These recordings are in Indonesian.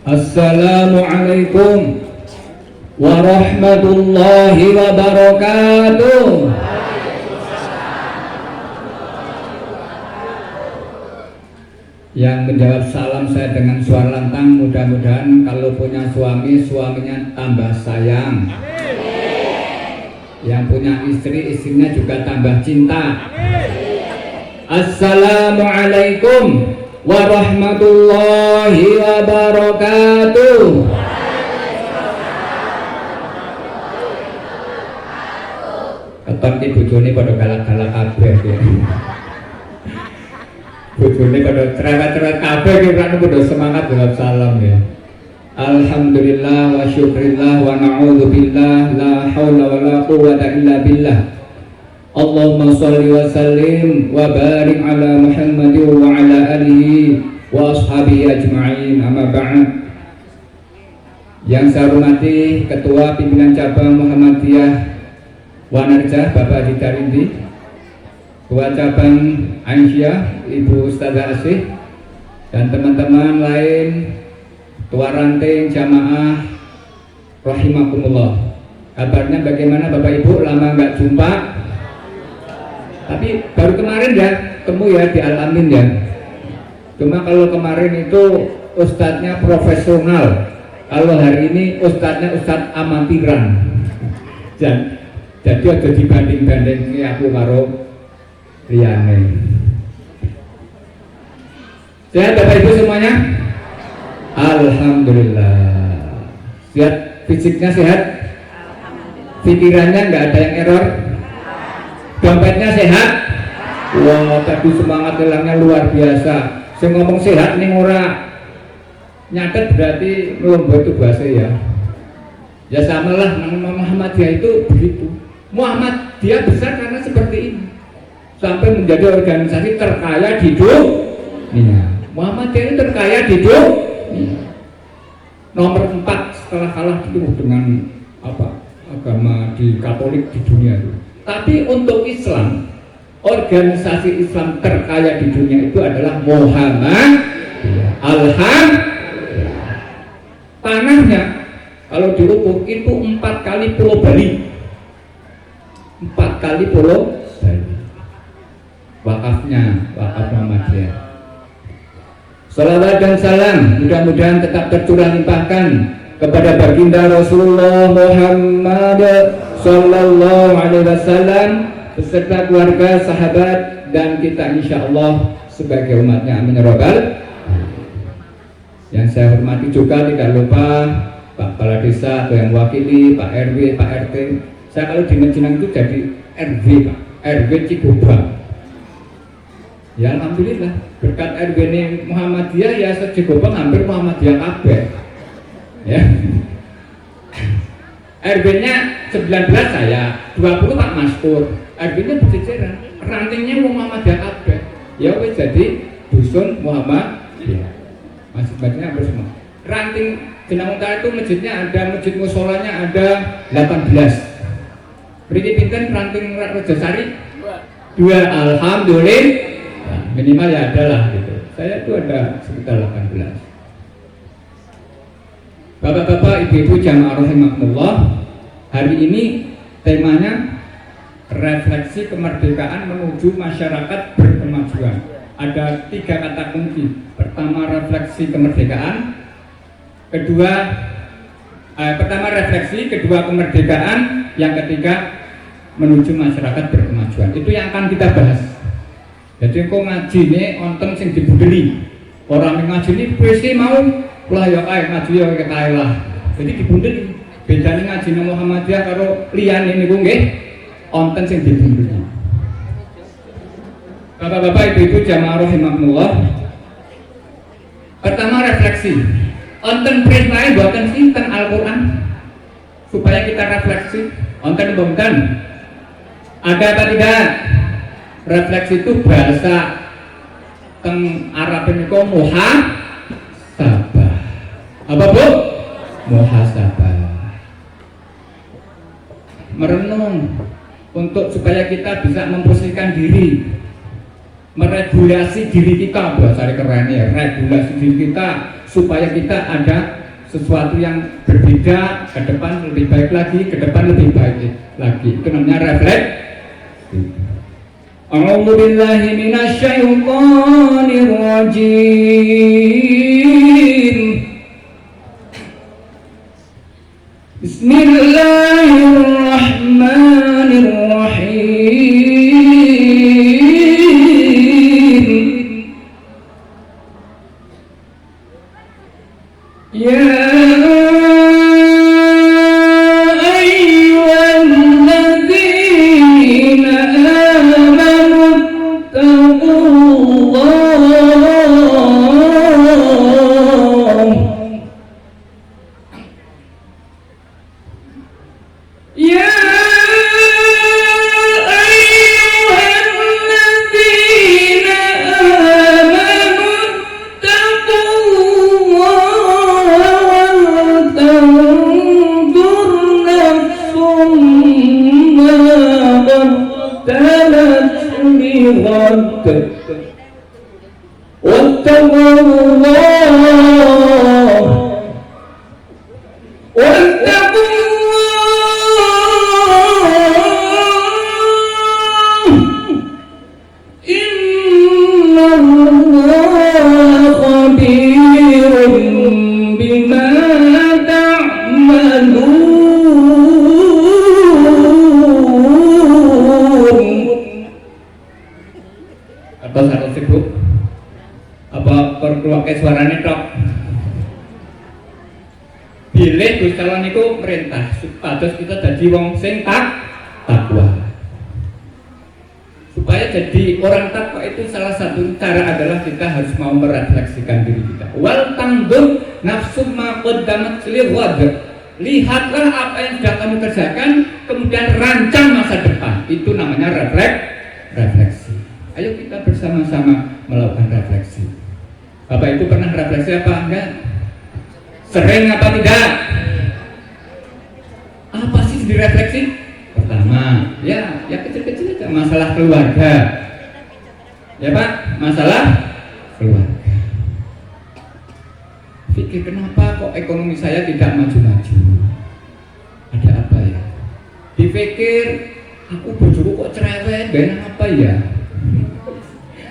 Assalamualaikum warahmatullahi wabarakatuh. Yang menjawab salam saya dengan suara lantang, mudah-mudahan kalau punya suami, suaminya tambah sayang. Yang punya istri, istrinya juga tambah cinta. Assalamualaikum warahmatullahi wabarakatuh. Keton ki bojone padha galak-galak kabeh ya. Bojone pada cerewet-cerewet kabeh ki padha semangat jawab salam ya. Alhamdulillah wa syukrillah wa na'udzubillah la haula wa la quwwata illa billah. Allahumma sholli wa sallim wa barik ala Muhammadin wa ala alihi wa ashabihi ajma'in. Amma ba'd. Yang saya hormati Ketua Pimpinan Cabang Muhammadiyah Wanarja Bapak Haji Darindi, Ketua Cabang Aisyah Ibu Ustazah Asih, dan teman-teman lain, Ketua Ranting Jamaah Rahimakumullah. Kabarnya bagaimana Bapak Ibu? Lama nggak jumpa, tapi baru kemarin ya ketemu ya di Al-Amin ya. Cuma kalau kemarin itu ustadznya profesional, kalau hari ini ustadznya ustadz amatiran. Jadi aja dibanding-banding aku karo liyane. Sehat Bapak Ibu semuanya? Alhamdulillah. Sehat, fisiknya sehat? Pikirannya nggak ada yang error? Dompetnya sehat? Wah, tadi semangat hilangnya luar biasa. Saya ngomong sehat nih ora nyatet berarti melombo itu bahasa ya. Ya samalah nama Muhammadiyah itu begitu. Muhammadiyah besar karena seperti ini. Sampai menjadi organisasi terkaya di dunia. Muhammadiyah ini terkaya di dunia. Nomor 4 setelah kalah itu dengan agama di Katolik di dunia itu. Tapi untuk Islam, organisasi Islam terkaya di dunia itu adalah Muhammadiyah. Alhamdulillah. Tanahnya kalau diukur itu 4 kali Pulau Bali. 4 kali Pulau Bali. Wakafnya, wakaf Muhammadiyah. Salawat dan salam mudah-mudahan tetap tercurah limpahkan kepada baginda Rasulullah Muhammad Sallallahu Alaihi Wasallam beserta keluarga, sahabat, dan kita insya Allah sebagai umatnya. Amin ya Rabbal. Yang saya hormati juga tidak lupa Pak Kepala Desa atau yang wakili, Pak RW, Pak RT. Saya kalau di Menjenang itu jadi RW, Pak RW Cikuba. Ya alhamdulillah berkat RW ini Muhammadiyah ya sejegobang hampir Muhammadiyah kabeh. Ya. RW-nya 19 saya, 20 Pak Mastur. RW-nya berjejeran, rantingnya Muhammadiyah kabeh. Ya wis jadi dusun Muhammadiyah. Masjid-masjidnya hampir semua. Ranting Jenang Utara itu masjidnya ada, masjid musolanya ada 18. Berarti pinten ranting Rajasari? 2. Alhamdulillah. Minimal ya adalah gitu. Saya itu ada sekitar 18. Bapak-bapak, ibu-ibu jamaah rahimakumullah, hari ini temanya refleksi kemerdekaan menuju masyarakat berkemajuan. Ada 3 kata kunci. Pertama refleksi kemerdekaan, pertama refleksi, kedua kemerdekaan, yang ketiga menuju masyarakat berkemajuan. Itu yang akan kita bahas. Jadi kok ngaji ini onten sing dibudeli. Orang yang ngaji ini pasti mau lah ya kae ngaji ya kae lah. Jadi dibudeli. Bedane ngaji Muhammadiyah karo liyane niku nggih onten sing dibudeli. Bapak-bapak, ibu-ibu jamaah rahimakumullah. Pertama refleksi. Onten perintah mboten sinten Al-Qur'an. Supaya kita refleksi, onten mboten. Ada apa tidak? Refleksi itu bahasa teng Arab niku muhasabah. Apa Bu? Muhasabah. Merenung untuk supaya kita bisa memposisikan diri, meregulasi diri kita, bahasa keren ya, regulasi diri kita supaya kita ada sesuatu yang berbeda, ke depan lebih baik lagi, ke depan lebih baik lagi. Itu namanya refleksi. A'udzu billahi minasyaitonir rajim. Bismillahirrahmanirrahim. Ya suaranya tok. Bilih Gusti Allah niku merintah supados kita dadi wong sing takwa. Supaya jadi orang takwa itu salah satu cara adalah kita harus mau merefleksikan diri kita. Wal tandur nafsu ma qaddamat lighad. Lihatlah apa yang sudah kamu kerjakan, kemudian rancang masa depan. Itu namanya refleksi. Ayo kita bersama-sama melakukan refleksi. Bapak Ibu pernah refleksi apa enggak? Sering apa tidak? Apa sih direfleksi? Pertama, ya kecil-kecil aja, masalah keluarga. Ya Pak, masalah keluarga. Pikir kenapa kok ekonomi saya tidak maju-maju? Ada apa ya? Dipikir aku bojoku kok cerewet, benar apa ya?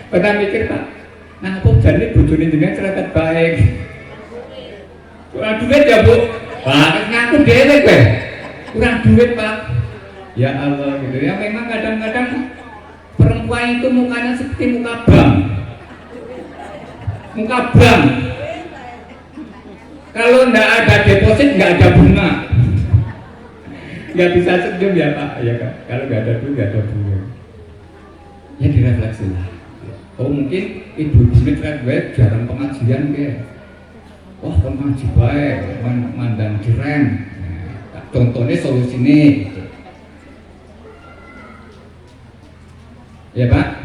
Pernah mikir Pak? Nah, apa jadi bojone jenengan cerewet baik? Kurang duit ya, Bu? Pak, ngaku dhewe kowe. Kurang duit, Pak. Ya Allah gitu ya. Memang kadang-kadang perempuan itu mukanya seperti muka bank. Muka bank. Kalau enggak ada deposit, enggak ada bunga. Enggak bisa senyum ya, Pak. Ya kan? Kalau enggak ada duit, enggak ada bunga. Ya direfleksi lah. Oh mungkin ibu Smith kan gue jarang pengajian ke. Wah pengaji baik, mandang keren. Nah, contohnya solusi ini. Gitu. Ya Pak.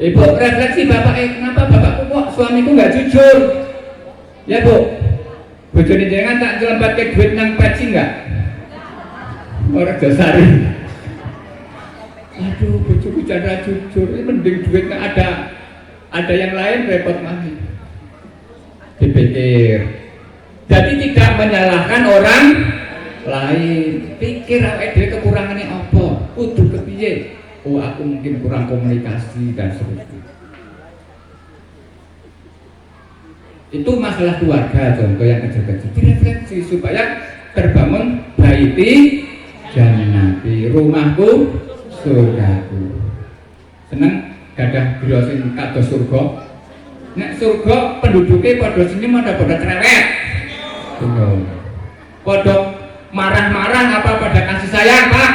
Ibu refleksi Bapak, kenapa Bapakku kok suamiku nggak jujur? Ya Bu. Bojone jenengan tak nyelempatke duit nang peci nggak? Orang Josari. Aduh, bojoku cara jujur, ini mending duitnya ada yang lain repot mah. Dipikir. Jadi tidak menyalahkan orang lain. Pikir awake dhewe kekurangannya apa? Kudu kepiye? Oh, aku mungkin kurang komunikasi dan seterusnya. Itu masalah keluarga, contoh yang kecil-kecil. Direfleksi supaya terbangun baiti jannati, rumahku surgaku. Seneng gadah griya sing kados surga. Nek surga penduduknya pada senyum ada pada cerewet. Pada marah-marah apa pada kasih sayang, Pak?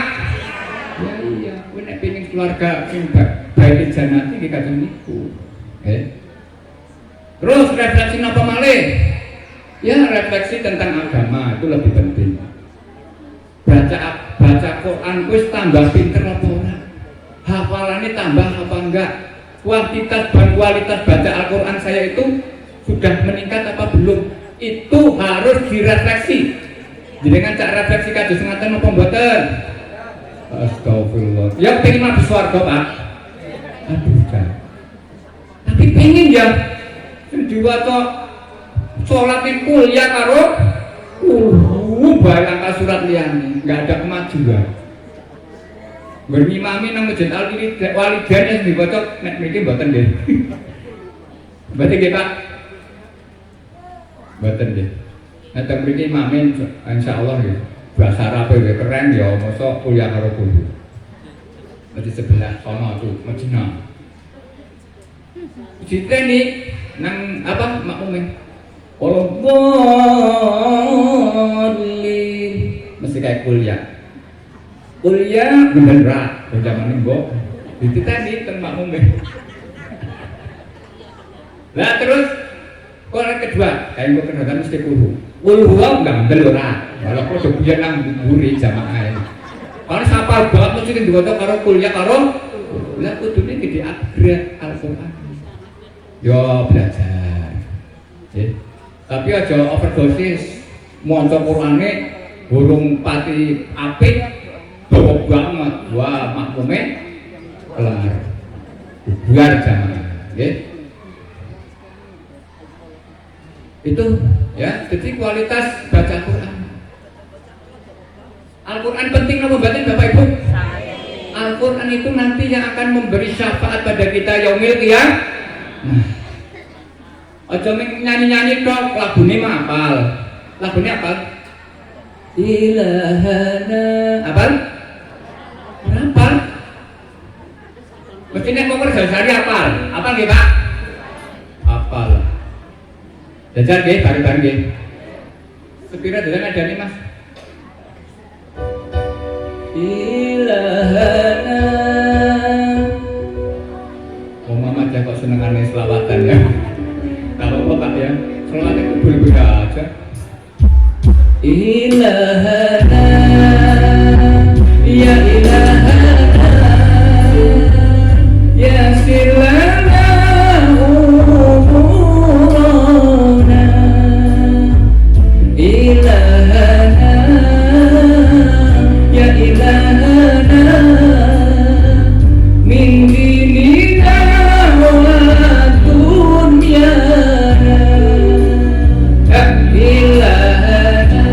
Ya iya, kowe nek pengin keluarga sing baik jannati iki kadang niku. Terus refleksi apa malih? Ya refleksi tentang agama itu lebih penting. Baca Quran wis tambah pinter apa ora? Hafalannya tambah apa enggak? Kuantitas dan kualitas baca Al-Quran saya itu sudah meningkat apa belum? Itu harus direfleksi. Jadi dengan cara refleksi kados ngaten apa mboten? Astagfirullah. Ya pengen mlebu swarga, Pak. Aduh, Pak. Tapi pengen ya. diwaca salat ning kuliah karo barang surat liyane, enggak ada kemajuan. Bermimami nang masjid Al-Walidain yang diwaca nek mriki mboten nggih. Mboten nggih Pak. Mboten nggih. Nek mriki mamin insyaallah nggih. Bahasa Arab keren ya, mosok kuliah karo guru. Di sebelah sono tuh Madinah. Diteni nang apa makmume? Walladallin. Mesti kayak kuliah. Kuliah bener ra, zaman mbok. Diteni teng makmume. Lah terus Koran kedua, kayak mbok kenatan mesti kudu. Kulo enggak ndel ora. Walaupun sebulan nang buri jamaah. Kalau sapal banget mesti diwaca karo kuliah karo lah kudune di upgrade Al-Qur'an. Yo belajar. Tapi aja overdosis maca Qur'ane burung pati apik dawa banget. Wah, makmume kelar. Bubar jamaah, nggih. Itu ya, jadi kualitas baca Quran. Al-Quran penting apa batin Bapak Ibu? Al-Quran itu nanti yang akan memberi syafaat pada kita yaumil qiyamah. Aja nyanyi-nyanyi tok, lagune mah hafal. Lagune apa? Ilahana apa? Hafal. Mesti nek kok sehari hafal. Apa nggih, Pak? Hafal. Jajar nggih, bareng-bareng nggih. Sepira dalan adane, Mas? Ilahana. Oh mama aja kok senengannya selawatan ya. Kalau apa Pak ya, selawatan itu boleh-boleh aja. Ilahana, ya ilahana, ya silana umurana. Ilahana, ya ilahana min dinina wa dunyana. Ya ilahana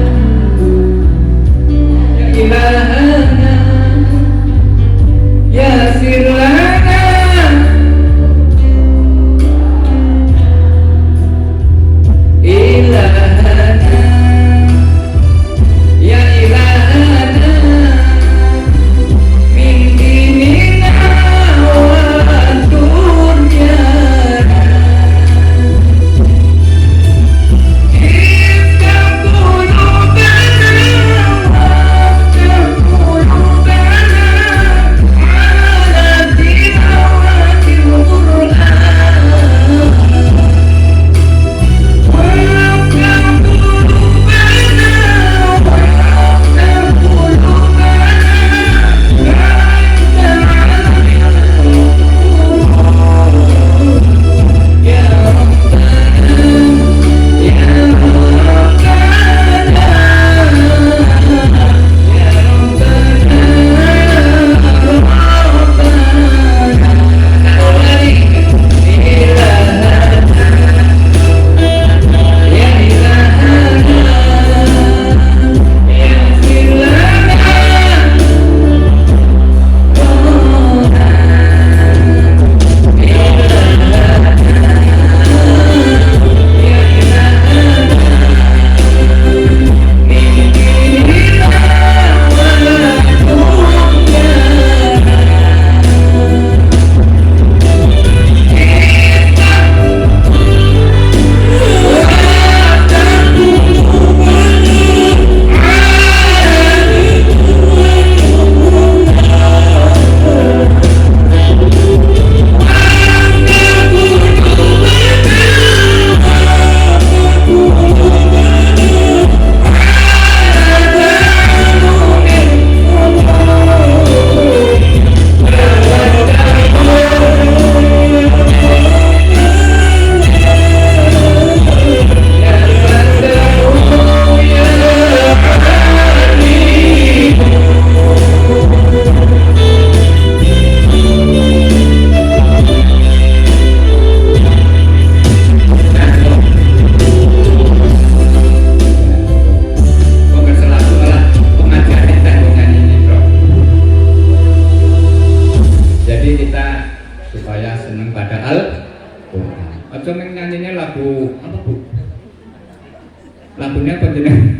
Lagunya apa jeneng?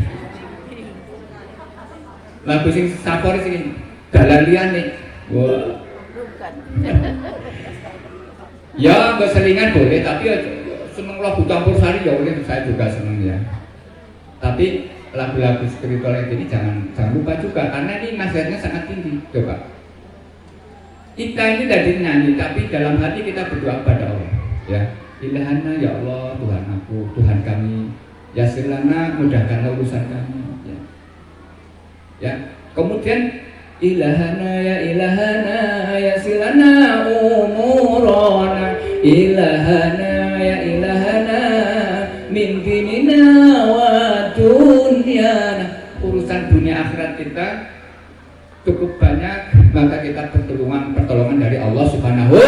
Lagu sing favorit sing dalan liyane. Wah. Ya, keselingan boleh, tapi ya seneng lagu campursari ya boleh, saya juga seneng ya. Tapi lagu-lagu spiritual ini jangan lupa juga, karena ini nasihatnya sangat tinggi. Coba. Kita ini tadi nyanyi, tapi dalam hati kita berdoa pada Allah. Ya, Ilahana ya Allah, Tuhan aku, Tuhan kami. Ya silana, mudahkanlah urusan kami. Ya. Kemudian Ilahana ya silana umurana, Ilahana ya ilahana min dinina wa dunyana. Urusan dunia akhirat kita cukup banyak, maka kita pertolongan dari Allah Subhanahu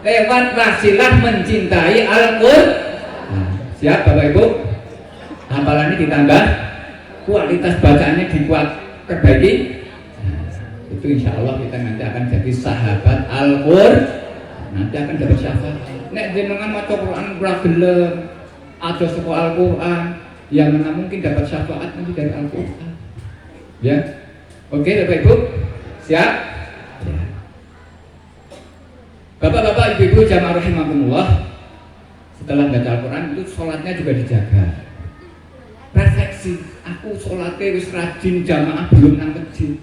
lewat wasilah mencintai Al-Qur'an. Siap Bapak Ibu? Hafalannya ditambah, kualitas bacaannya diperbaiki. Itu insya Allah kita nanti akan jadi sahabat Al-Qur'an, nanti akan dapat syafaat. Nek jenengan maca Quran ora gelem, ada sekolah Al-Qur'an, yang mana mungkin dapat syafaat nanti dari Al-Qur'an. Ya, oke Bapak Ibu, siap? Ya. Bapak-bapak, ibu-ibu jamaah rahimakumullah, setelah baca Al-Quran itu sholatnya juga dijaga. Refleksi, aku sholatnya wis rajin jamaah belum nang masjid.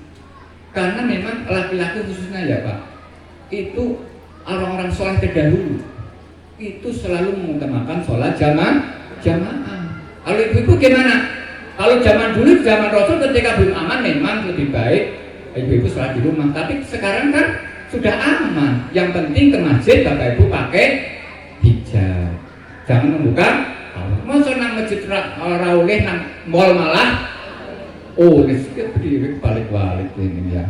Karena memang laki-laki khususnya ya Pak, itu orang-orang sholat terdahulu itu selalu mengutamakan sholat jamaah. Kalau ibu-ibu gimana? Kalau zaman dulu, zaman Rasul ketika belum aman memang lebih baik ibu-ibu sholat di rumah. Tapi sekarang kan sudah aman. Yang penting ke masjid Bapak Ibu pakai hijab. Jangan membuka. Masa nang masjid rauleh nang mall malah. Oh, ini berdiri balik-balik ini ya.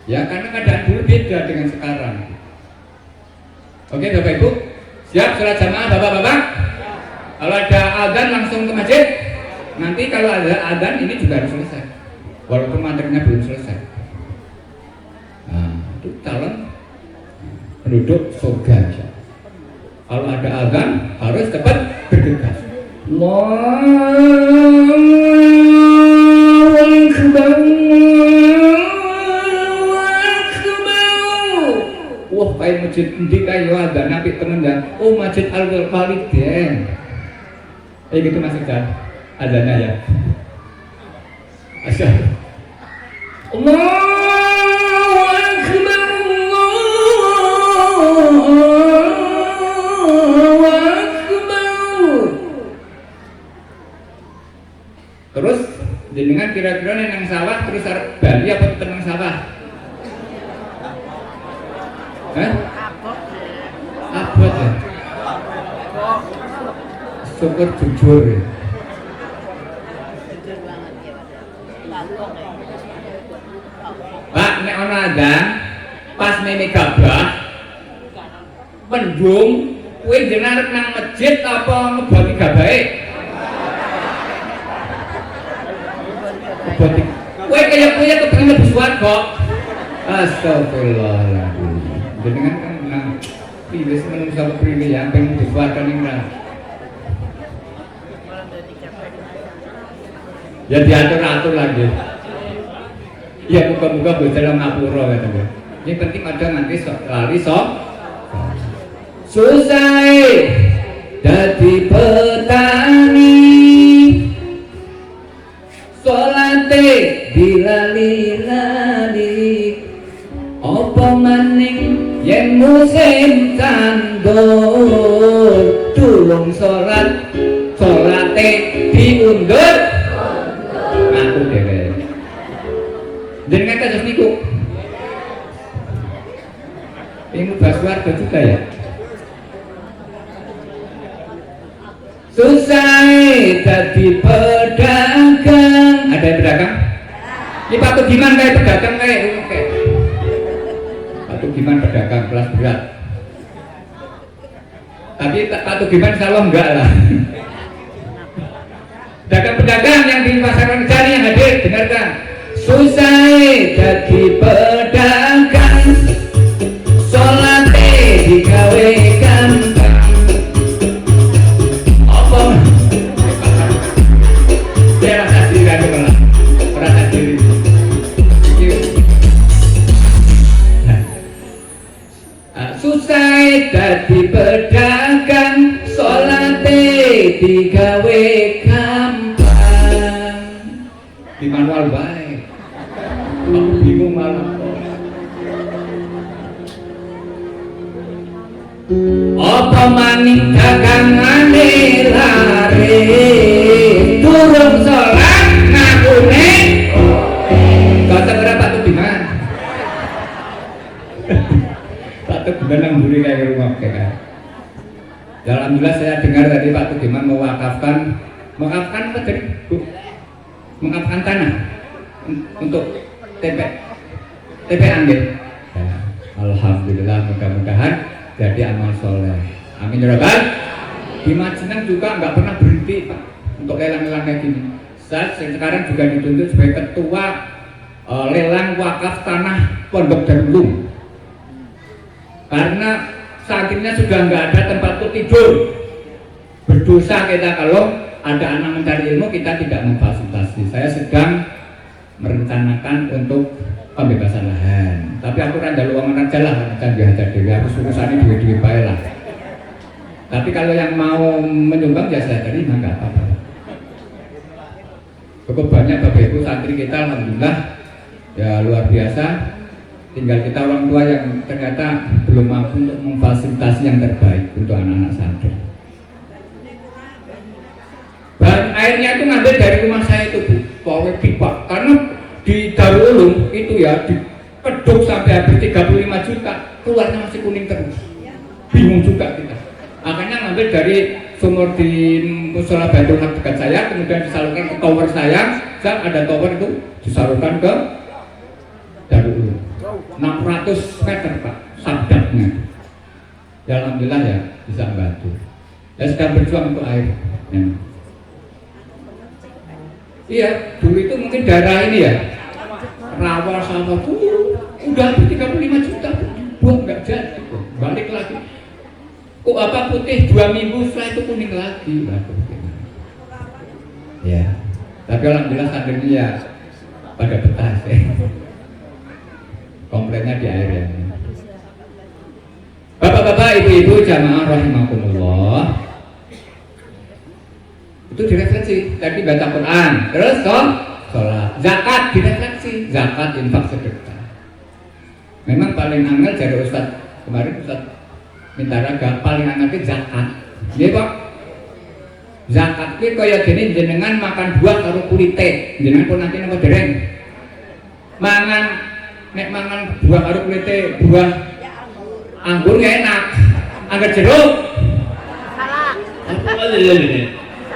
Ya karena keadaan dulu beda dengan sekarang. Oke Bapak Ibu, siap sholat jamaah Bapak-bapak? Kalau ada adzan langsung ke masjid. Nanti kalau ada adzan ini juga harus selesai. Walaupun materinya belum selesai. Nah, itu calon penduduk surga. Kalau ada adzan harus cepat bergegas. Allahu Akbar. Wah, kayak masjid endi kayak adzan apik temen dah. Oh, Masjid Al-Walidain. Gitu maksudnya adzannya ya. Asyhadu Allahu Akbar. Terus jenengan kira-kira nang sawah terus arep bali apa tenang sawah? Hah? Abot ya? Syukur jujur ya? Pak, nek ana adzan pas meme gabah mendung kowe jenengan arep nang masjid apa ngebagi gabahe? Kowe kaya kepengen mlebu swarga. Astagfirullahaladzim. Jenengan kan nang pilih menungso kepriwe ya pengen mlebu swarga ning ra. Ya diatur-atur lagi. Ya muka-muka berjalan ngapura katanya. Yang penting ada nanti lari susah jadi petani. Salate dilali-lali apa maning yen musim tandur tulung salate diundur aku dhewe jenengan kados niku ini baswarga juga ya susah jadi pedagang. Ada yang pedagang? Ini Pak Tugiman kayak pedagang kayak Pak Tugiman pedagang kelas berat. Tapi Pak Tugiman insya Allah enggak lah. Pedagang-pedagang yang di pasaran Cari yang hadir, dengarkan. Susah jadi pedagang, salate digawe gampang. Apa? gawe gampang di manual baik. Aku bingung malah. Apa maning dagangane lare durung salat ngakune kata berapa tuh Diman? Pak Tudiman nang mburi kayak rumah kan. Alhamdulillah saya dengar tadi Pak Tudiman mewakafkan apa tadi Bu? Mengakafkan tanah untuk TP Anggit. Ya, alhamdulillah mudah-mudahan jadi amal soleh. Amin ya rabbal. Di Majenang juga nggak pernah berhenti Pak untuk lelang-lelang kayak gini. Saya sekarang juga dituntut sebagai ketua lelang wakaf tanah Pondok Darulum. Karena saatnya sudah nggak ada tempat untuk tidur. Berdosa kita kalau ada anak mencari ilmu kita tidak memfasilitasi. Saya sedang merencanakan untuk pembebasan lahan. Tapi aku randa luangan aja lah, canggih aja dewi. Aku urusannya duit-duit baik lah. Tapi kalau yang mau menyumbang ya saya terima, nggak apa-apa. Cukup banyak Bapak Ibu santri kita, alhamdulillah ya luar biasa. Tinggal kita orang tua yang ternyata belum mampu untuk memfasilitasi yang terbaik untuk anak-anak santri. Bahan airnya itu ngambil dari rumah saya itu Bu, pawe pipa. Karena di Darul Ulum itu ya dipeduk sampai habis 35 juta, keluarnya masih kuning terus. Bingung juga kita. Makanya ngambil dari sumur di Musola Baitul Haq dekat saya, kemudian disalurkan ke tower saya. Ada tower itu disalurkan ke Darul Ulum. 600 meter Pak sabdaknya. Ya alhamdulillah ya bisa membantu. Ya sedang berjuang untuk air. Ya. Iya, dulu itu mungkin daerah ini ya rawa sama udah 35 juta buang nggak jadi, balik lagi. Kok apa putih 2 minggu setelah itu kuning lagi. Ya, tapi alhamdulillah saat ini ya pada betah sih. Komplainnya di air ya. Bapak-bapak, ibu-ibu, jamaah rahimakumullah. Itu direfleksi. Tadi baca Quran, terus sholat, zakat direfleksi, zakat, infak, sedekah. Memang paling angel dari Ustaz kemarin Ustaz minta raga paling angel itu zakat. Iya Pak. Zakat itu kayak gini jenengan makan buah karo kulite, jenengan pun nanti apa dereng. Nek mangan buah karo kulite, buah anggur nggak enak, anggur jeruk.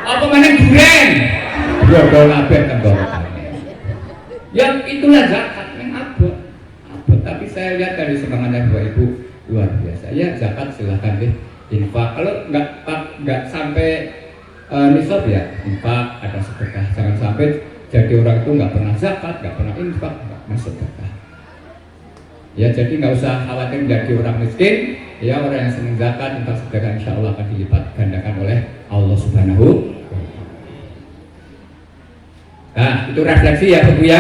Apa mana durian? Ya kalau abet kan yang itulah zakat yang abot. Tapi saya lihat dari semangatnya Bapak Ibu luar biasa. Ya zakat silahkan deh, infak. Kalau nggak sampai nisab ya infak, ada sedekah. Jangan sampai jadi orang itu nggak pernah zakat, nggak pernah infak, nggak pernah sedekah. Ya jadi nggak usah khawatir menjadi orang miskin. Ya orang yang senang zakat, infak, sedekah insya Allah akan dilipat gandakan oleh Allah Subhanahu. Nah itu refleksi ya Bu ya.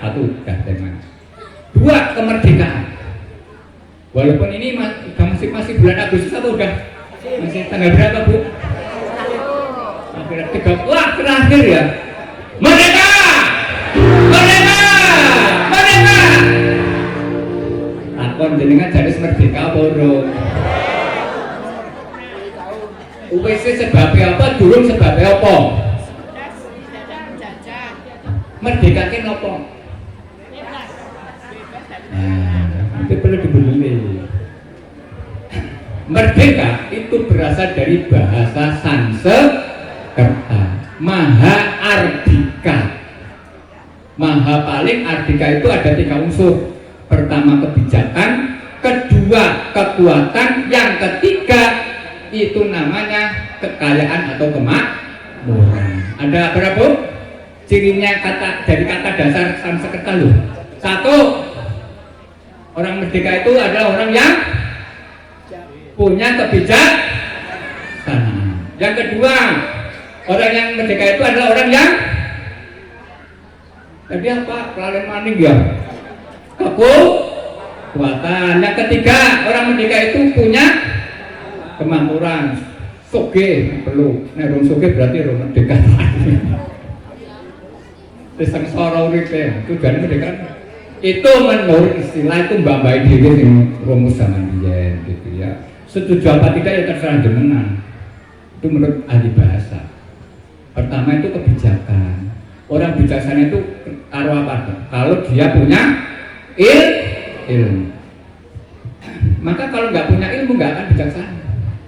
Satu dah tema. 2 kemerdekaan. Walaupun ini masih bulan Agustus atau udah masih tanggal berapa Bu? Akhirnya 3. Wah terakhir ya. Merdeka! Merdeka! Merdeka! Takon jenengan jadi merdeka apa urung? UPC sebabnya apa? Durung sebabnya apa? Merdeka ke nopo? Nah, itu perlu dibeli. Merdeka itu berasal dari bahasa Sanskerta, Maha Ardika. Maha paling Ardika itu ada 3 unsur. Pertama kebijakan, kedua kekuatan, yang ketiga itu namanya kekayaan atau kemakmuran. Ada berapa? Cirinya dari kata dasar Sanskerta loh. 1, orang merdeka itu adalah orang yang punya kebijaksanaan. Yang kedua, orang yang merdeka itu adalah orang yang tadi apa? Kelalen maning ya. Kekuatan. Yang ketiga, orang merdeka itu punya kemakmuran. soge perlu, nek rong soge berarti rong merdeka. Wis sengsara uripe, tujuane merdeka. Itu menurut istilah itu mbak-mbak dhewe sing rumus zaman biyen gitu ya. Setuju apa tidak ya terserah jenengan. Itu menurut ahli bahasa. Pertama itu kebijakan. Orang bijaksana itu karo apa? Kalau dia punya ilmu. Maka kalau nggak punya ilmu nggak akan bijaksana.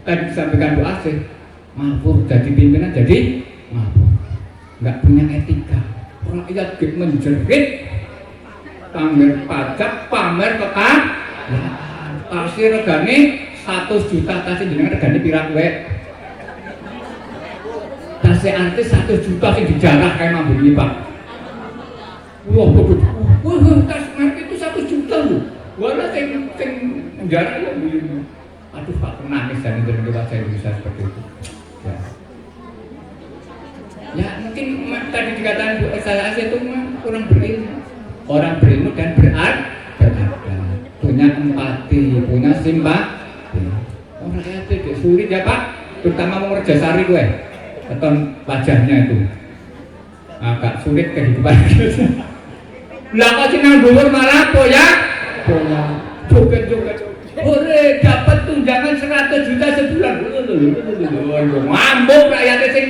Tadi disampaikan Bu Asih, mabur jadi pimpinan jadi mabur. Nggak punya etika. Rakyat menjerit, pamer pajak, pamer kekayaan. Tasih regane 100 juta, tasih jenengan regane pira kowe? Tasih artis 100 juta sing dijarah kayak mabur iki, Pak. Wah, tas artis itu 100 juta loh. Wala sing penjara ya begini. Aduh Pak, nangis dan itu wajah Indonesia seperti itu. Ya mungkin tadi dikatakan Bu Esa itu kurang berilmu. Orang berilmu dan berada, punya empati, punya simpati. Orang rakyat itu sulit ya Pak, terutama mau kerja sari gue, keton wajahnya itu agak sulit kehidupan. Lah kok sih nang dhuwur malah ya? Joget-joget. Boleh dapat tunjangan 100 juta sebulan. Ngambuk rakyatnya sing.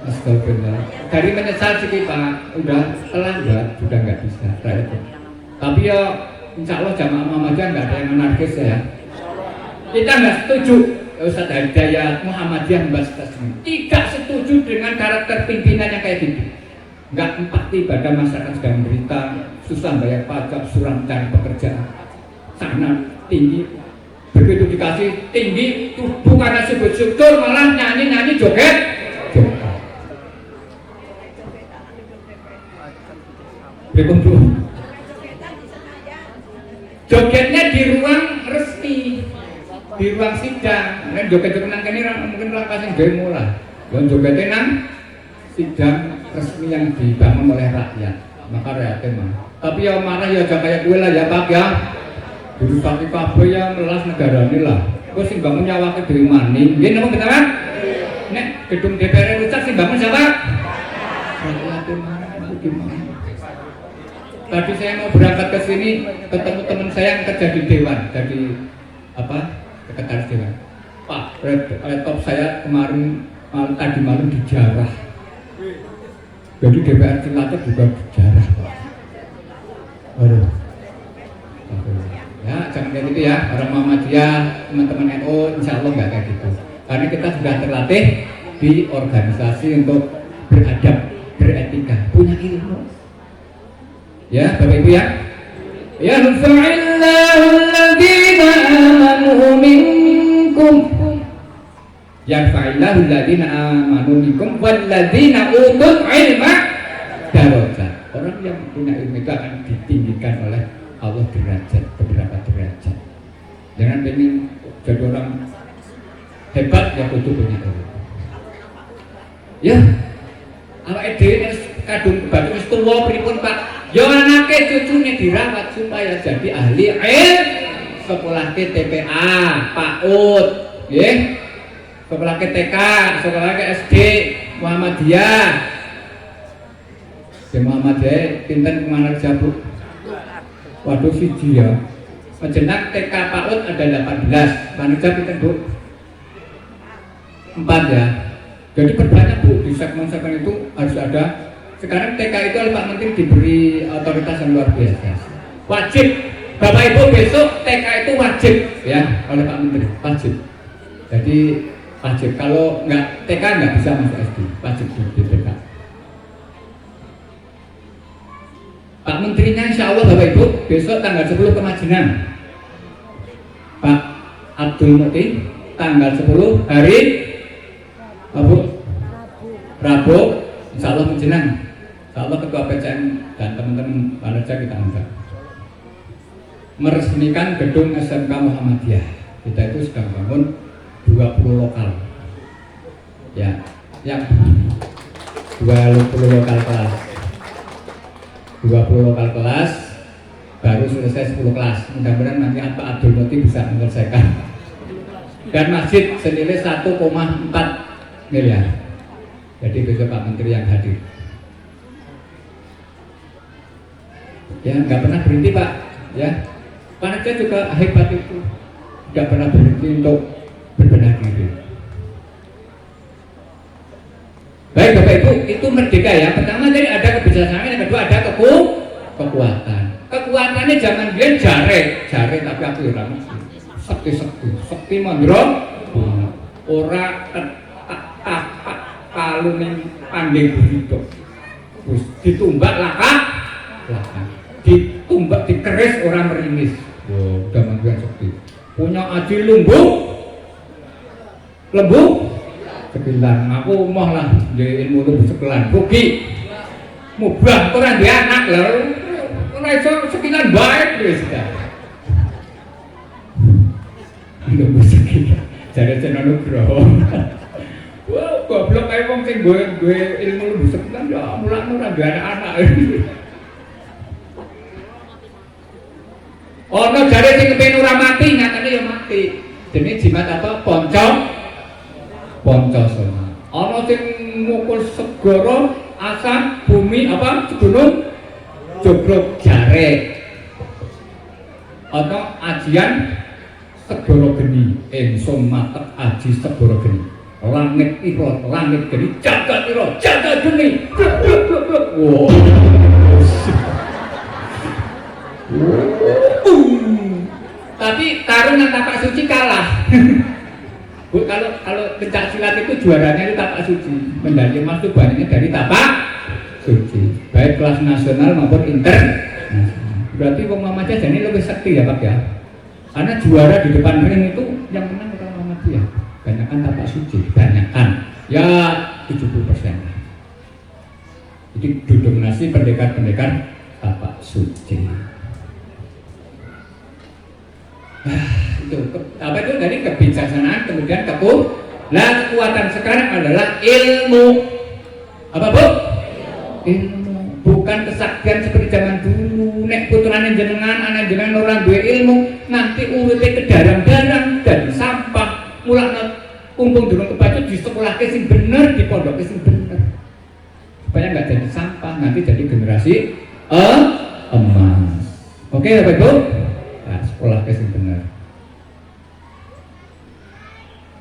Astagfirullah. Dari menyesal sih Pak, udah terlambat, sudah nggak bisa rakyat. Tapi ya insya Allah jamaah Muhammadiyah nggak ada yang anarkis ya. Kita nggak setuju Ustadz Hidayat Muhammadiyah membahas tidak setuju dengan karakter pimpinan yang kayak gitu. Nggak empati pada masyarakat sedang menderita, susah bayar pajak, suram cari pekerjaan, sana tinggi, begitu dikasih tinggi, bukan syukur malah nyanyi joget. Jogetnya di ruang resmi, di ruang sidang, dan joget-joget nang kene mungkin langsung demo lah, dan jogetnya nang sidang resmi yang dibangun oleh rakyat, maka rakyatnya mah. Tapi ya marah ya jangan kayak gue lah ya Pak ya. Dulu kaki kabeh ya melas negara ini lah. Gue sing bangun nyawake dewe maning. Nggih napa betul kan? Nek gedung DPR rusak sing bangun siapa? Rakyatnya marah gimana? Tadi saya mau berangkat ke sini ketemu teman saya yang kerja di dewan, jadi apa? Sekretaris dewan. Pak, laptop saya kemarin tadi malam dijarah. Jadi DPR Cilacap juga dijarah Pak. Aduh. Ya jangan kayak gitu ya, orang Muhammadiyah, teman-teman NU insya Allah nggak kayak gitu. Karena kita sudah terlatih di organisasi untuk beradab, beretika, punya ilmu. Ya Bapak Ibu ya. Ya nusa'illahu alladhina amanu minkum. Yarfa'illahu alladhina amanu minkum walladhina utul ilma darajat. Orang yang punya ilmu itu akan ditinggikan oleh Allah derajat, beberapa derajat. Jangan pengen jadi orang hebat ya kudu punya ilmu. Ya, awake dhewe kadung batu wis tuwa pripun Pak? Ya anake cucune dirawat supaya jadi ahli ilmu. Sekolah TPA, PAUD, nggih. Sekolah TK, sekolah SD, Muhammadiyah. Di Muhammadiyah pinten kemana kerja Bu? Waduh siji ya. Sejenak TK PAUD ada 18. Panitia pinten Bu? 4 ya. Jadi perbanyak Bu, di segmen-segmen itu harus ada. Sekarang TK itu oleh Pak Menteri diberi otoritas yang luar biasa. Wajib, Bapak Ibu besok TK itu wajib ya oleh Pak Menteri, wajib. Jadi wajib, kalau nggak TK nggak bisa masuk SD, wajib di TK. Pak Menterinya insya Allah Bapak Ibu besok tanggal 10 ke Majenang. Pak Abdul Muti tanggal 10 hari Rabu, insya Allah Majenang. Insya Allah Ketua PCM dan teman-teman panitia kita angkat meresmikan gedung SMK Muhammadiyah. Kita itu sedang bangun 20 lokal ya, yang 20 lokal kelas, 20 lokal kelas baru selesai 10 kelas. Mudah-mudahan nanti Pak Abdul Muti bisa menyelesaikan. Dan masjid senilai 1,4 miliar. Jadi besok Pak Menteri yang hadir. Ya, nggak pernah berhenti Pak. Ya, panitia juga hebat itu, nggak pernah berhenti untuk berbenah diri. Baik Bapak Ibu, itu merdeka ya. Pertama tadi ada kebijaksanaan, yang kedua ada kekuatan. Kekuatannya jangan dia jare tapi aku ora sekti mandro ora kaluning pandai begitu. Terus ditumbak laka, ditumbak dikeris orang meringis. Wow, udah manggilan sekti. Punya aji lembut sekilan. Aku mau lah di ilmu lembut sekilan. Rugi, mubah orang dia anak lalu. Orang sekilan baik ya sudah. Lembut sekilan. Jadi channel Nugroho. Wah, goblok kayak wong sing gue ilmu lembut sekilan ya mulane ora duwe anak-anak. Ono jare sing kepen ora mati, nyatane ya mati. Jenenge jimat apa? Poncosona. Ono sing mukul segara, asam, bumi apa? Gunung Jogrok jare. Ono ajian segara geni, ingsun matek aji segara geni. Langit ira, langit geni, jagat ira, jagat geni. Wow. Tapi tarungan tapak suci kalah. Bu, kalau pencak silat itu juaranya itu tapak suci, medali emas itu banyaknya dari tapak suci, baik kelas nasional maupun internasional. Berarti Wong Muhammadiyah jadi lebih sakti ya Pak ya, karena juara di depan ring itu yang menang orang Muhammadiyah, banyakkan tapak suci, banyakkan ya 70%. Jadi didominasi pendekar-pendekar tapak suci. Itu apa itu dari kebijaksanaan, kemudian kekuatan sekarang adalah ilmu. Apa Bu? Ilmu, bukan kesaktian seperti zaman dulu. Nek putrane jenengan, anak jenengan orang duwe ilmu, nanti urute kedarang-darang dan sampah. Mulane kumpul durung kebacut di sekolah sing bener, di pondok sing bener. Supaya nggak jadi sampah, nanti jadi generasi emas. Oke Bapak Ibu? Nah, sekolah yang benar.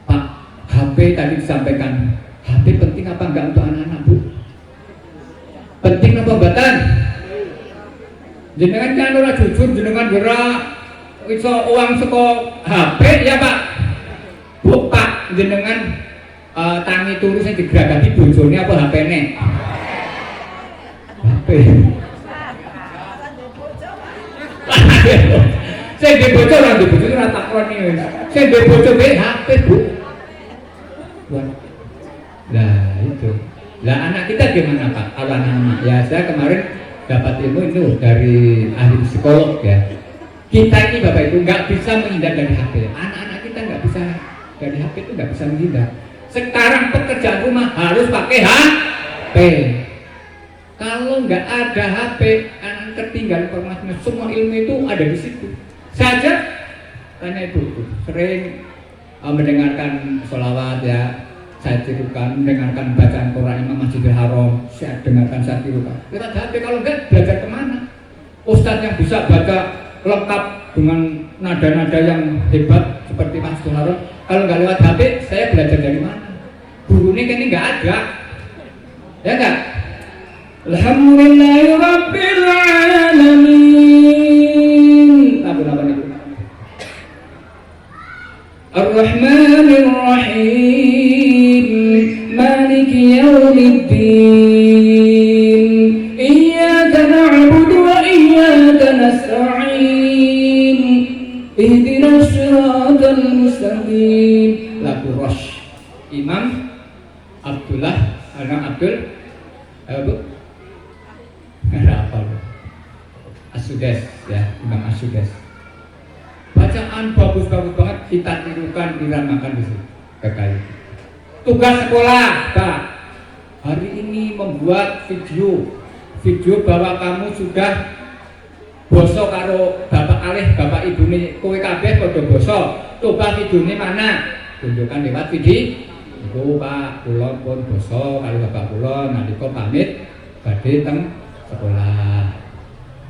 Pak, HP tadi disampaikan, HP penting apa enggak untuk anak-anak Bu? Penting apa mbatan? Jenengan kan ora jujur, jenengan gerak iso uang saka HP ya Pak. Bu Pak, jenengan tangi turu sing digeragati bojone apa HP-ne? HP. Saya di bocor orang di bocor rata kroni, saya di bocor HP Bu. Nah itu, lah anak kita gimana Pak? Kalau anak-anak ya saya kemarin dapat ilmu itu dari ahli psikolog ya. Kita ini Bapak Ibu nggak bisa menghindar dari HP. Anak-anak kita nggak bisa dari HP itu nggak bisa menghindar. Sekarang pekerjaan rumah harus pakai HP. Kalau nggak ada HP, anak tertinggal informasinya. Semua ilmu itu ada di situ. Saja tanya ibu sering mendengarkan sholawat ya, saya tirukan, mendengarkan bacaan Quran Imam Masjidil Haram, saya dengarkan, saya tirukan. Kita HP, kalau enggak belajar kemana? Ustadz yang bisa baca lengkap dengan nada-nada yang hebat seperti Masjidil Haram, kalau nggak lewat HP, saya belajar dari mana? Gurunya kan ini nggak ada, ya enggak? Alhamdulillahi Rabbil Alamin. Apa itu? Ar-Rahmanir Rahim, Maliki Yaumiddin, Iyyaka na'budu wa iyyaka nasta'in, Ihdinas siratal mustaqim. Lagu Rosh Imam Abdullah anak Abdul Bu apa As-Sudes ya, Imam As-Sudes. Bacaan bagus-bagus banget, kita tirukan, diramakan di situ. Kekayaan. Tugas sekolah, Pak. Hari ini membuat video bahwa kamu sudah basa karo bapak alih bapak ibune kowe kabeh padha basa. Coba videone mana? Tunjukkan lewat video. Iku Pak, kula pun basa karo bapak kula nalika pamit badhe teng sekolah.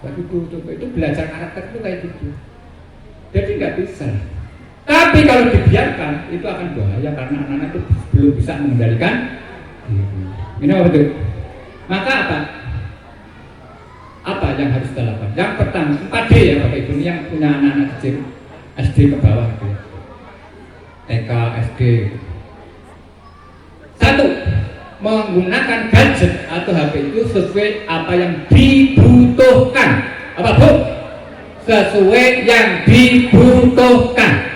Tapi itu belajar karakter itu kayak gitu. Jadi nggak bisa. Tapi kalau dibiarkan itu akan bahaya karena anak-anak itu belum bisa mengendalikan diri. Ini apa betul? Maka apa? Apa yang harus dilakukan? Yang pertama 4D ya Bapak Ibu, ini yang punya anak-anak kecil SD ke bawah gitu ya. TK, SD. 1. Menggunakan gadget atau HP itu sesuai apa yang dibutuhkan. Apa Bu? Sesuai yang dibutuhkan.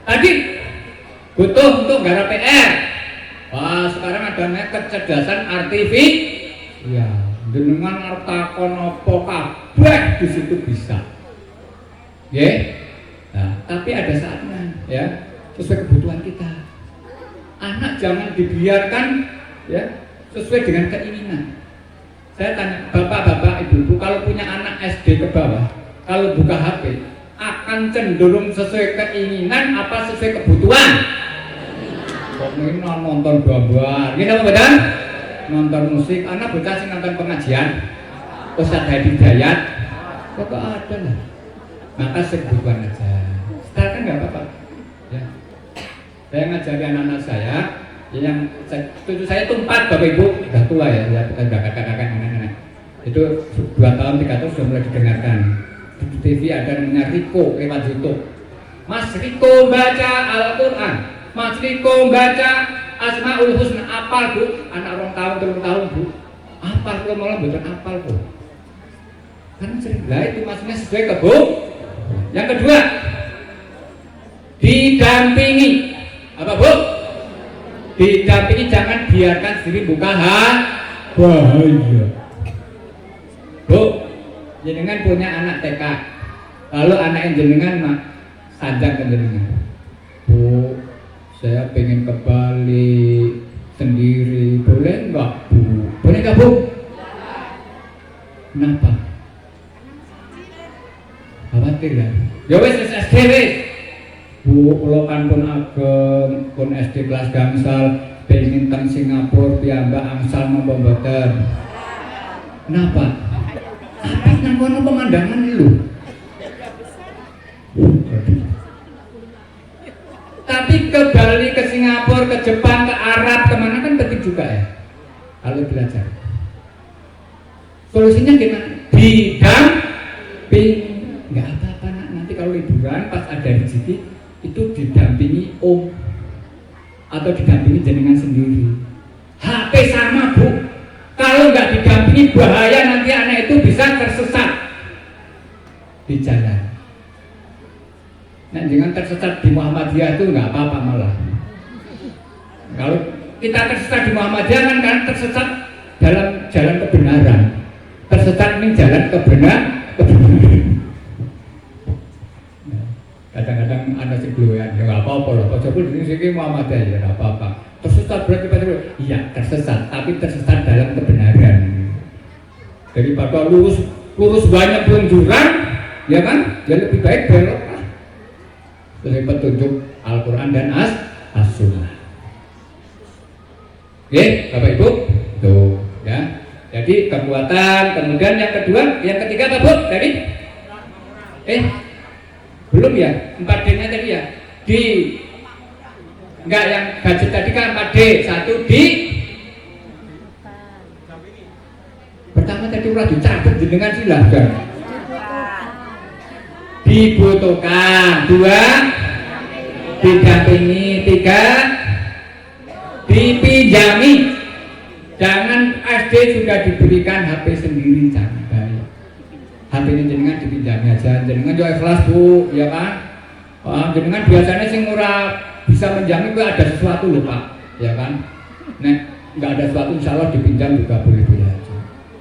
Tadi butuh untuk garap PR. Wah, sekarang ada kecerdasan artifisial. Ya, dengan arep takon apa kabeh di situ bisa. Ya. Nah, tapi ada saatnya ya, sesuai kebutuhan kita. Anak jangan dibiarkan ya sesuai dengan keinginan. Saya tanya bapak-bapak, ibu-ibu, kalau punya anak SD ke bawah, kalau buka HP akan cenderung sesuai keinginan apa sesuai kebutuhan? Kok ini nonton gambar, gini apa betul? Nonton musik, anak bocah sih nonton pengajian, Ustadz Hadi Dayat, kok ada lah. Maka kebutuhan aja. Sekarang kan nggak apa-apa. Ya. Saya ngajari anak-anak saya, yang cucu saya itu 4 Bapak Ibu, sudah tua ya, bukan kakak-kakak nenek-nenek. Itu 2 tahun 3 tahun sudah mulai didengarkan. Di TV ada namanya Riko lewat YouTube. Mas Riko baca Al-Quran, Mas Riko baca Asmaul Husna, apal Bu, anak 2 tahun 3 tahun Bu, apal kalau malah bukan apal Bu. Kan sering lah itu maksudnya sesuai ke Bu. Yang kedua, didampingi. Apa Bu? Didampingi, jangan biarkan sendiri buka bahaya. Bu, jenengan punya anak TK, lalu anak yang jenengan sanjang ke jenengan. Bu, saya pengen ke Bali sendiri, boleh enggak Bu? Boleh enggak Bu? Kenapa? Khawatir kan? Ya wes SD wes. Bu, kula kan pun ageng, pun SD kelas gangsal, pengen teng Singapura piyambak angsal napa mboten? Kenapa? Apik nang kono pemandangan lho. Tapi ke Bali, ke Singapura, ke Jepang, ke Arab, kemana kan penting juga ya. Kalau belajar. Solusinya gimana? Didampingi. Nggak apa-apa nak, nanti kalau liburan pas ada rezeki itu didampingi om atau didampingi jenengan sendiri. HP sama Bu, kalau nggak didampingi bahaya, nanti anak itu bisa tersesat di jalan. Nah, jangan tersesat di Muhammadiyah itu nggak apa-apa malah. Kalau kita tersesat di Muhammadiyah kan tersesat dalam jalan kebenaran, tersesat ini jalan kebenaran. Kadang-kadang ada sebelumnya, ya nggak apa-apa loh. Kalau sebelum di sini Muhammadiyah ya nggak apa-apa. Tersesat berarti iya tersesat, tapi tersesat dalam kebenaran. Daripada lurus banyak peluncuran, ya kan? Ya lebih baik belok lah. Dari petunjuk Al-Quran dan As-Sunnah. Oke, Bapak Ibu, tuh ya. Jadi kekuatan, kemudian yang kedua, yang ketiga apa Bu? Tadi? Belum ya, 4D-nya tadi ya. Enggak, yang gadget tadi kan 4D. 1 pertama tadi udah dicatat jenengan silahkan. Dibutuhkan. 2 didampingi. 3 dipinjami. Jangan SD sudah diberikan HP sendiri, jangan. HP ini jenengan dipinjami aja, jenengan juga ikhlas Bu, ya kan? Jenengan biasanya sih murah bisa menjamin itu ada sesuatu loh Pak, ya kan? Nek nggak ada sesuatu insya Allah dipinjam juga boleh-boleh aja.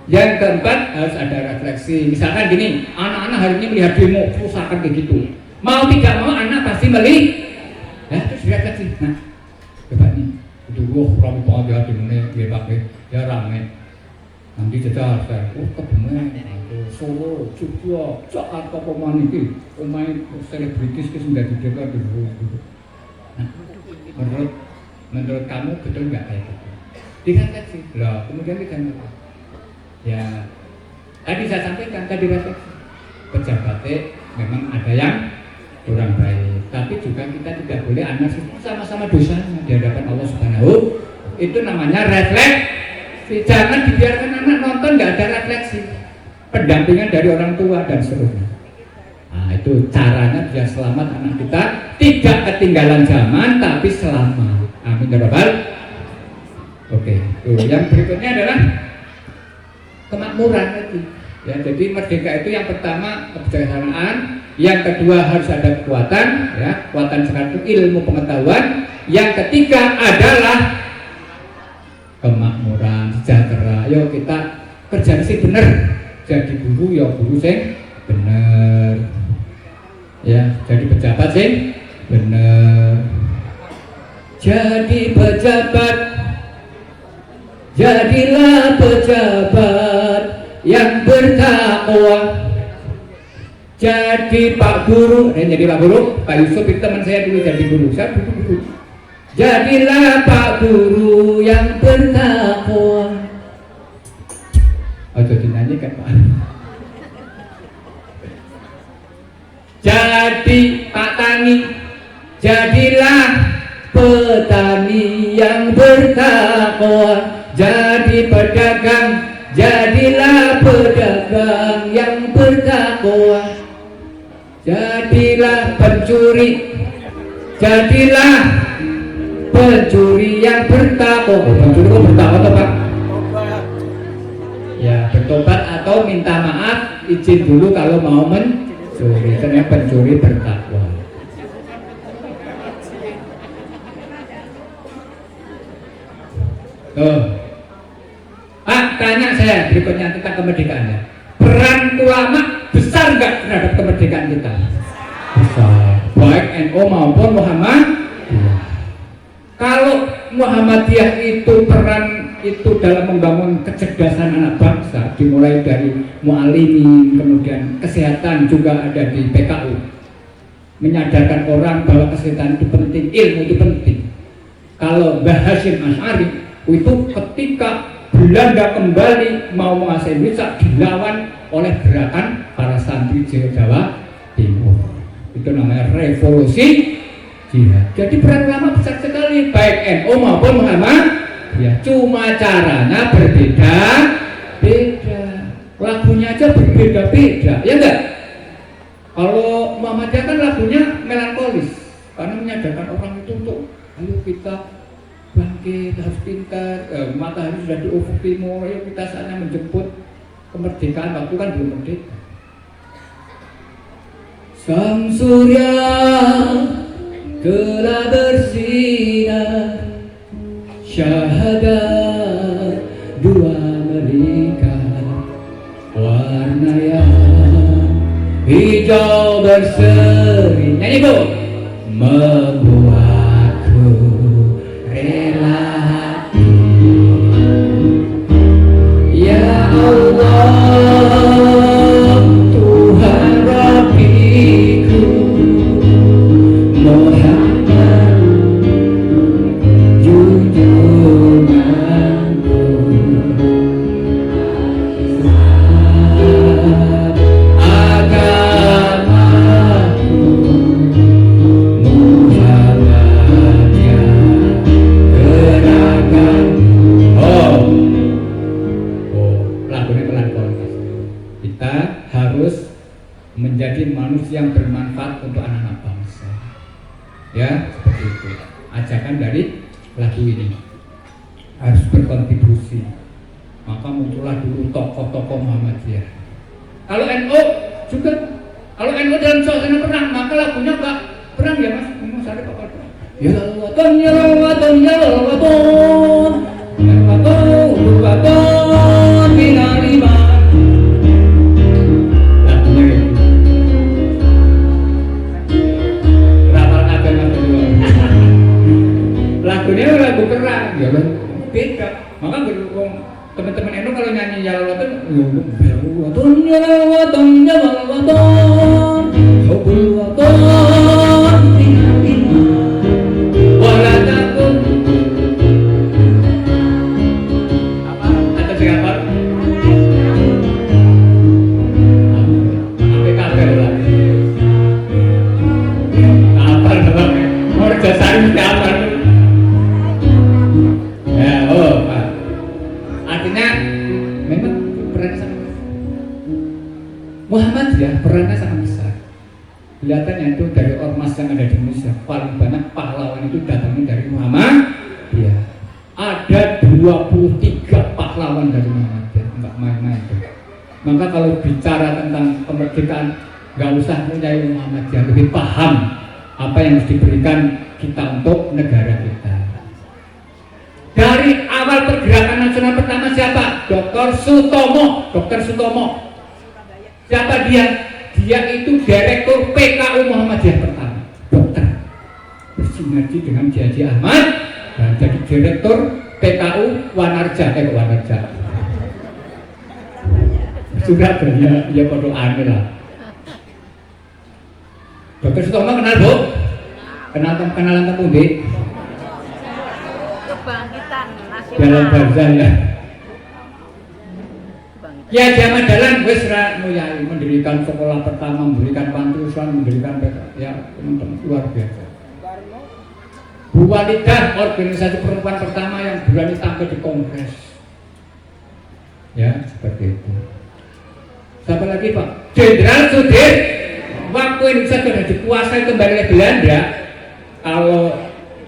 Yang keempat harus ada refleksi. Misalkan gini, anak-anak hari ini melihat demo kerusakan kayak gitu, mau tidak mau anak pasti ya terus refleksi. Nah, coba nih, itu rame banget ya demo ya pakai ya rame. nanti jajal kebener Solo, Jogja, Jakarta pemain iki pemain selebritis ki sudah dijaga dulu. Nah, menurut kamu betul nggak kayak gitu? Direfleksi, loh kemudian kita ya tadi saya sampaikan tadi refleksi pejabatnya memang ada yang kurang baik, tapi juga kita tidak boleh anarkis, sama-sama dosanya di hadapan Allah Subhanahu. Itu namanya refleksi. Jangan dibiarkan anak nonton nggak ada refleksi, pendampingan dari orang tua dan seterusnya. Nah itu caranya biar selamat anak kita tidak ketinggalan zaman tapi selamat. Amin ya rabbal. Oke, yang berikutnya adalah kemakmuran lagi. Ya, jadi merdeka itu yang pertama kebijaksanaan, yang kedua harus ada kekuatan, ya, kekuatan sekarang itu ilmu pengetahuan, yang ketiga adalah kemakmuran, sejahtera. Yuk kita kerja sih bener, jadi guru ya guru sing bener, ya jadi pejabat sing bener, jadi pejabat, jadilah pejabat yang bertakwa. Jadi Pak Guru, jadi Pak Guru, Pak Yusuf itu teman saya dulu jadi guru, saya dulu. Jadilah Pak Guru yang bertakwa. Oh jadi nyanyikan Pak. Jadi Pak Tani, jadilah petani yang bertakwa. Jadi pedagang, jadilah pedagang yang bertakwa. Jadilah pencuri, jadilah pencuri yang bertakwa. Pencuri kok bertakwa toh Pak? Ya bertobat atau minta maaf, izin dulu kalau mau mencuri. Karena pencuri bertakwa. Tuh Pak, tanya saya berikutnya tentang kemerdekaannya. Peran ulama besar nggak terhadap kemerdekaan kita? Besar. Baik NU maupun Muhammadiyah. Kalau Muhammadiyah itu peran itu dalam membangun kecerdasan anak bangsa, dimulai dari mu'alimin, kemudian kesehatan juga ada di PKU, menyadarkan orang bahwa kesehatan itu penting, ilmu itu penting. Kalau Mbah Hasyim Asy'ari itu ketika Belanda kembali mau menguasai Indonesia dilawan oleh gerakan para santri Jawa Timur. Itu namanya revolusi jihad. Jadi peran ulama besar sekali, baik NU maupun Muhammad. Ya, cuma caranya berbeda, lagunya aja berbeda-beda, ya enggak? Kalau Muhammadiyah kan lagunya melankolis, karena menyadarkan orang itu untuk ayo kita bangkit, harus pintar, matahari sudah di ufuk timur, ayo kita saatnya menjemput kemerdekaan. Waktu kan belum merdeka. Sang surya telah bersinar, syahadat dua melingkar, warna yang hijau berseri. Nyanyi Bu. Membuatku rela hati, ya Allah Tuhan Rabbiku, Muhammad junjunganku, agamaku Muhammadiyah, gerakan. Lagunya melankolis. Kita harus menjadi manusia yang bermanfaat untuk anak-anak bangsa. Ya, seperti itu. Ajakan dari lagu ini harus berkontribusi. Maka muncullah dulu tokoh-tokoh Muhammadiyah. Kalau NU juga, kalau NU dalam suasana perang, maka lagunya enggak perang ya Mas. Mas ada apa perang? Ya Allah, ya Allah, ya Allah, Waton minal iman. Lagunya gitu. Rapal kabeh lagunya lagu perang, ya kan? Beda. Maka Teman-teman NU kalau nyanyi ya Ramadan, ya Ramadan, ya Ramadan, hubul Ramadan, tina wala takun. Apa? Atau siapa? Sampai kabar lah. Apa namanya? Mau jasari mesti apa? Ya, oh, Pak. Artinya memang perannya sangat besar. Muhammadiyah perannya sangat besar. Kelihatannya itu dari ormas yang ada di Indonesia paling banyak pahlawan itu datangnya dari Muhammadiyah. Ada 23 pahlawan dari Muhammadiyah, enggak main-main. Maka kalau bicara tentang kemerdekaan, nggak usah punya Muhammadiyah, lebih paham apa yang harus diberikan kita untuk negara kita. Dari awal pergerakan nasional pertama siapa? Dr. Sutomo. Siapa dia? Dia itu Direktur PKU Muhammadiyah pertama. Dokter bersinergi dengan Kiai Haji Ahmad dan jadi Direktur PKU Wanarja. Surabaya, ya podo aneh lah. Dr. Sutomo kenal Bu? Kenalan temu Dik? Kebangkitan Nasional. Dalam bahasa ya. Ya zaman dalam wis ra nguyai mendirikan sekolah pertama, mendirikan panti asuhan, mendirikan ya teman-teman luar biasa. Bu Walidah organisasi perempuan pertama yang berani tampil di kongres. Ya seperti itu. Siapa lagi Pak? Jenderal Sudir. Waktu Indonesia sudah dikuasai kembali oleh Belanda. Kalau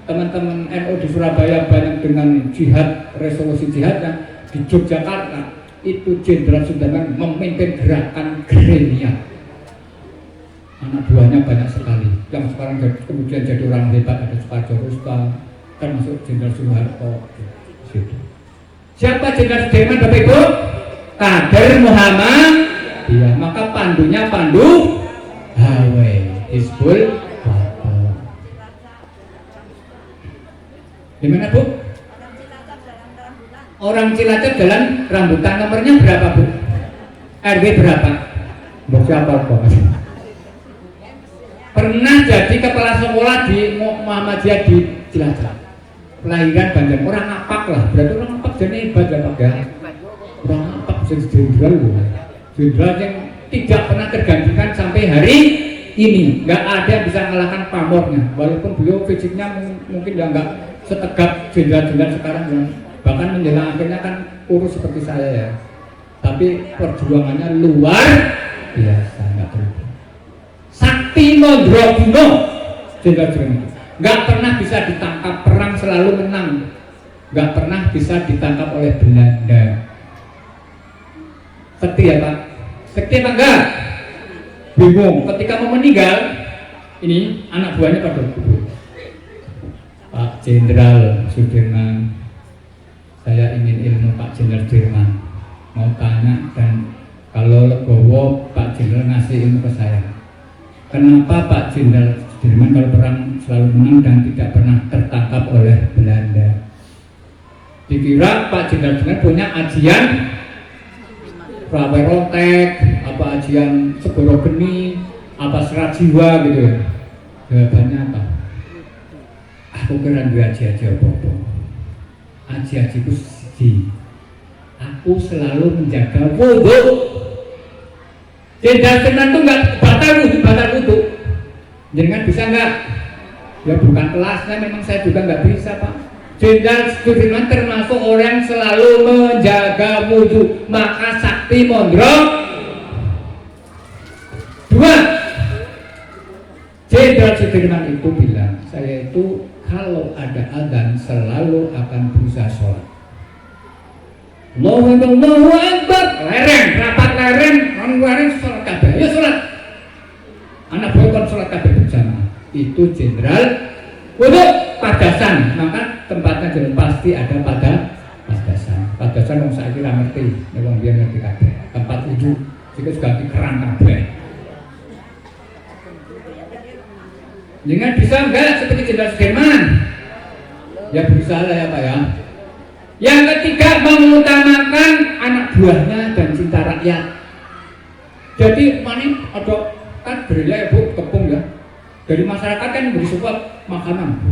teman-teman NU di Surabaya banyak dengan jihad, resolusi jihadnya di Yogyakarta. Itu Jenderal Sudirman memimpin gerakan gerilya. Anak buahnya banyak sekali. Yang sekarang kemudian jadi orang hebat ada Suparjo Rustam, termasuk Jenderal Soeharto. Siapa Jenderal Sudirman Bapak Ibu? Kader Muhammadiyah. Maka pandunya Pandu Hawe Hizbul Batal. Gimana Bu? Orang Cilacap Jalan Rambutan, nomornya berapa Bu? RW berapa? Mau siapa Pak? Pernah jadi kepala sekolah di Muhammadiyah di Cilacap. Kelahiran Banjar, orang ngapak lah. Berarti orang ngapak jadi hebat ya Pak ya. Orang ngapak jadi jenderal loh. Jenderal yang tidak pernah tergantikan sampai hari ini. Nggak ada yang bisa mengalahkan pamornya. Walaupun beliau fisiknya mungkin ya nggak setegap jenderal-jenderal sekarang yang bahkan menjelang akhirnya kan kurus seperti saya ya, tapi perjuangannya luar biasa, nggak berhenti. Sakti Mondroguno jenderal nggak pernah bisa ditangkap, perang selalu menang, nggak pernah bisa ditangkap oleh Belanda. Sakti ya Pak? Sakti apa enggak? Bingung. Ketika mau meninggal, ini anak buahnya pada gugur. Pak Jenderal Sudirman, saya ingin ilmu Pak Jenderal Sudirman, mau tanya, dan kalau legowo Pak Jenderal ngasih ilmu ke saya. Kenapa Pak Jenderal Sudirman kalau perang selalu menang dan tidak pernah tertangkap oleh Belanda? Dikira Pak Jenderal Sudirman punya ajian Rawe Rontek, apa ajian Segoro Geni, apa Serat Jiwa gitu ya. Jawabannya apa? Aku kira dua aji-aji apa-apa. Aji-ajiku siji, aku selalu menjaga wudhu. Jenderal Sudirman itu nggak batal wudhu. Jangan bisa nggak? Ya bukan kelasnya, memang saya juga nggak bisa Pak. Jenderal Sudirman termasuk orang selalu menjaga wudhu. Maka Sakti Mondro. Dua, Jenderal Sudirman itu bilang, saya itu kalau ada adzan selalu akan berusaha sholat. Allahu Akbar, lereng, rapat lereng, orang sholat kabeh, ya sholat. Anak buah sholat kabeh berjamaah. Itu Jenderal wudhu padasan, maka tempatnya jalan pasti ada pada padasan. Padasan yang saya kira ngerti, memang dia ngerti kabeh. Tempat wudhu, jika sudah dikerang kabeh. Jangan bisa enggak seperti Jenderal Sudirman? Ya berusaha lah ya Pak ya. Yang ketiga, mengutamakan anak buahnya dan cinta rakyat. Jadi mana ada kan berilai bu tepung ya dari masyarakat kan beri support makanan.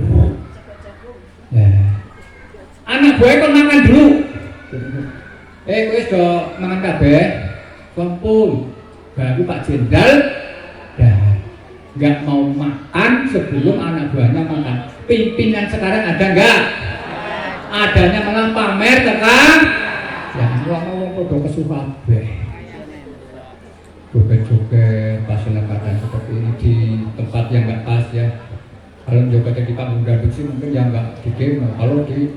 Ya. Anak buahnya kan makan dulu. Kowe sudah mangan kabeh, kumpul. Baru Pak Jenderal nggak mau makan sebelum anak buahnya makan. Pimpinan sekarang ada nggak? Adanya malah pamer tekan. Ya ngomong podo kesukaan joget-joget pas keadaan seperti ini di tempat yang nggak pas ya. Kalau jogetnya di panggung dangdut sih mungkin yang nggak di demo. Kalau di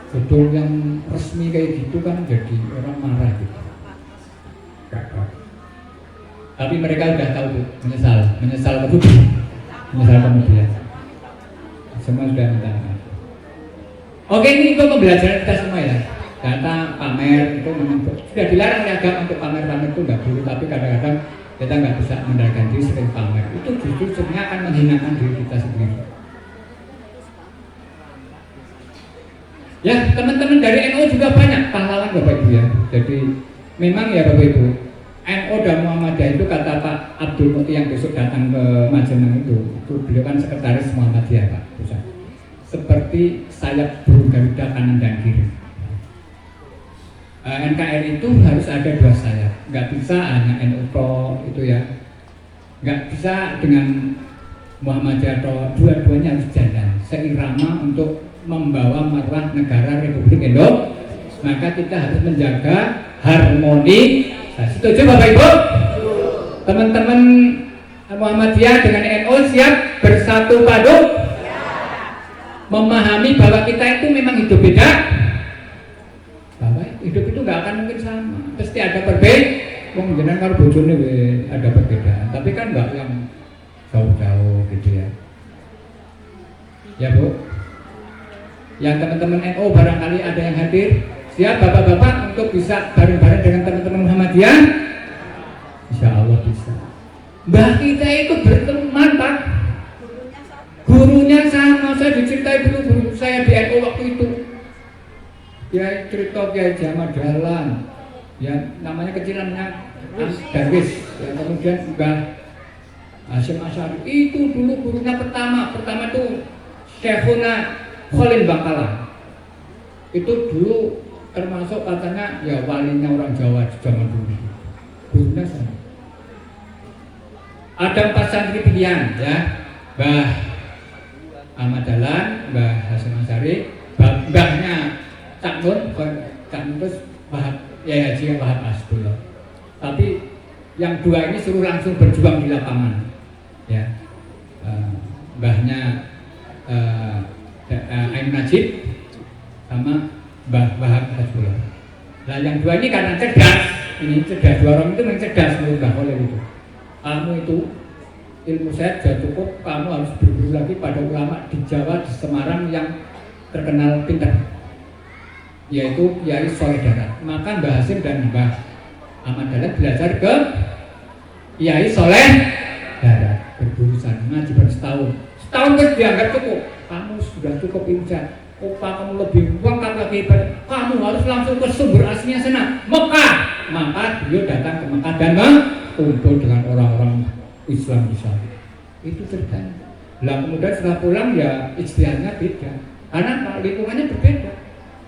gedung yang resmi kayak gitu kan jadi orang marah gitu. Tapi mereka udah tahu tuh, menyesal kemudian. Semua sudah minta maaf. Oke, ini itu pembelajaran kita semua ya. Data pamer itu memang sudah dilarang oleh agama untuk pamer-pamer itu nggak boleh. Tapi kadang-kadang kita nggak bisa mengendalikan diri sering pamer. Itu justru sebenarnya akan menghinakan diri kita sendiri. Ya, teman-teman dari NU juga banyak pahlawan Bapak Ibu ya. Jadi memang ya Bapak Ibu, NU dan Muhammadiyah itu kata Pak Abdul Muti yang besok datang ke Majenang itu beliau kan sekretaris Muhammadiyah Pak Pusat. Seperti sayap burung Garuda kanan dan kiri. NKRI itu harus ada dua sayap, nggak bisa hanya NU itu ya, nggak bisa dengan Muhammadiyah atau dua-duanya harus jalan seirama untuk membawa marwah negara Republik Indonesia. Maka kita harus menjaga harmoni. Nah, setuju Bapak Ibu? Teman-teman Muhammadiyah dengan NU siap bersatu padu? Memahami bahwa kita itu memang hidup beda. Bahwa hidup itu nggak akan mungkin sama. Pasti ada perbedaan. Wong jenengan kalau bojone ada perbedaan. Tapi kan nggak yang jauh-jauh gitu ya. Ya Bu. Yang teman-teman NU barangkali ada yang hadir. Siap bapak-bapak untuk bisa bareng-bareng dengan teman-teman Muhammadiyah? Insya Allah bisa. Mbah kita itu berteman Pak. Gurunya sama, saya diceritai dulu guru saya di NU waktu itu. Dia cerita Kiai Jamal Dahlan, ya namanya kecilannya Darwis, ya, kemudian Mbah Hasyim Asy'ari itu dulu gurunya pertama itu Syekhuna Khalil Bangkalan. Itu dulu termasuk katanya ya walinya orang Jawa di zaman dulu. Gurunya sama. Ada 4 santri pilihan ya, Mbah Ahmad Dahlan, Mbah Hasyim Asy'ari, mbahnya Cak Nun terus ya Haji Wahab Asdullah. Tapi yang 2 ini suruh langsung berjuang di lapangan, ya. Mbahnya Aim Najib sama Mbah Wahab Asdullah. Nah yang 2 ini karena cerdas, dua orang itu memang cerdas menurut Mbah Khalil itu. Kamu itu ilmu saya sudah cukup, kamu harus berguru lagi pada ulama di Jawa, di Semarang yang terkenal pintar, yaitu Kiai Soleh Darat. Maka Mbah Hasyim dan Mbah Ahmad Dahlan belajar ke Kiai Soleh Darat, berguru sana, ngaji setahun terus dianggap cukup. Kamu sudah cukup injak, upah kamu lebih lengkap lagi, kamu harus langsung ke sumber aslinya sana, Mekah. Maka beliau datang ke Mekah dan kumpul dengan orang-orang Islam di sana. Itu ceritanya. Lah kemudian setelah pulang ya ijtihadnya beda, karena lingkungannya berbeda.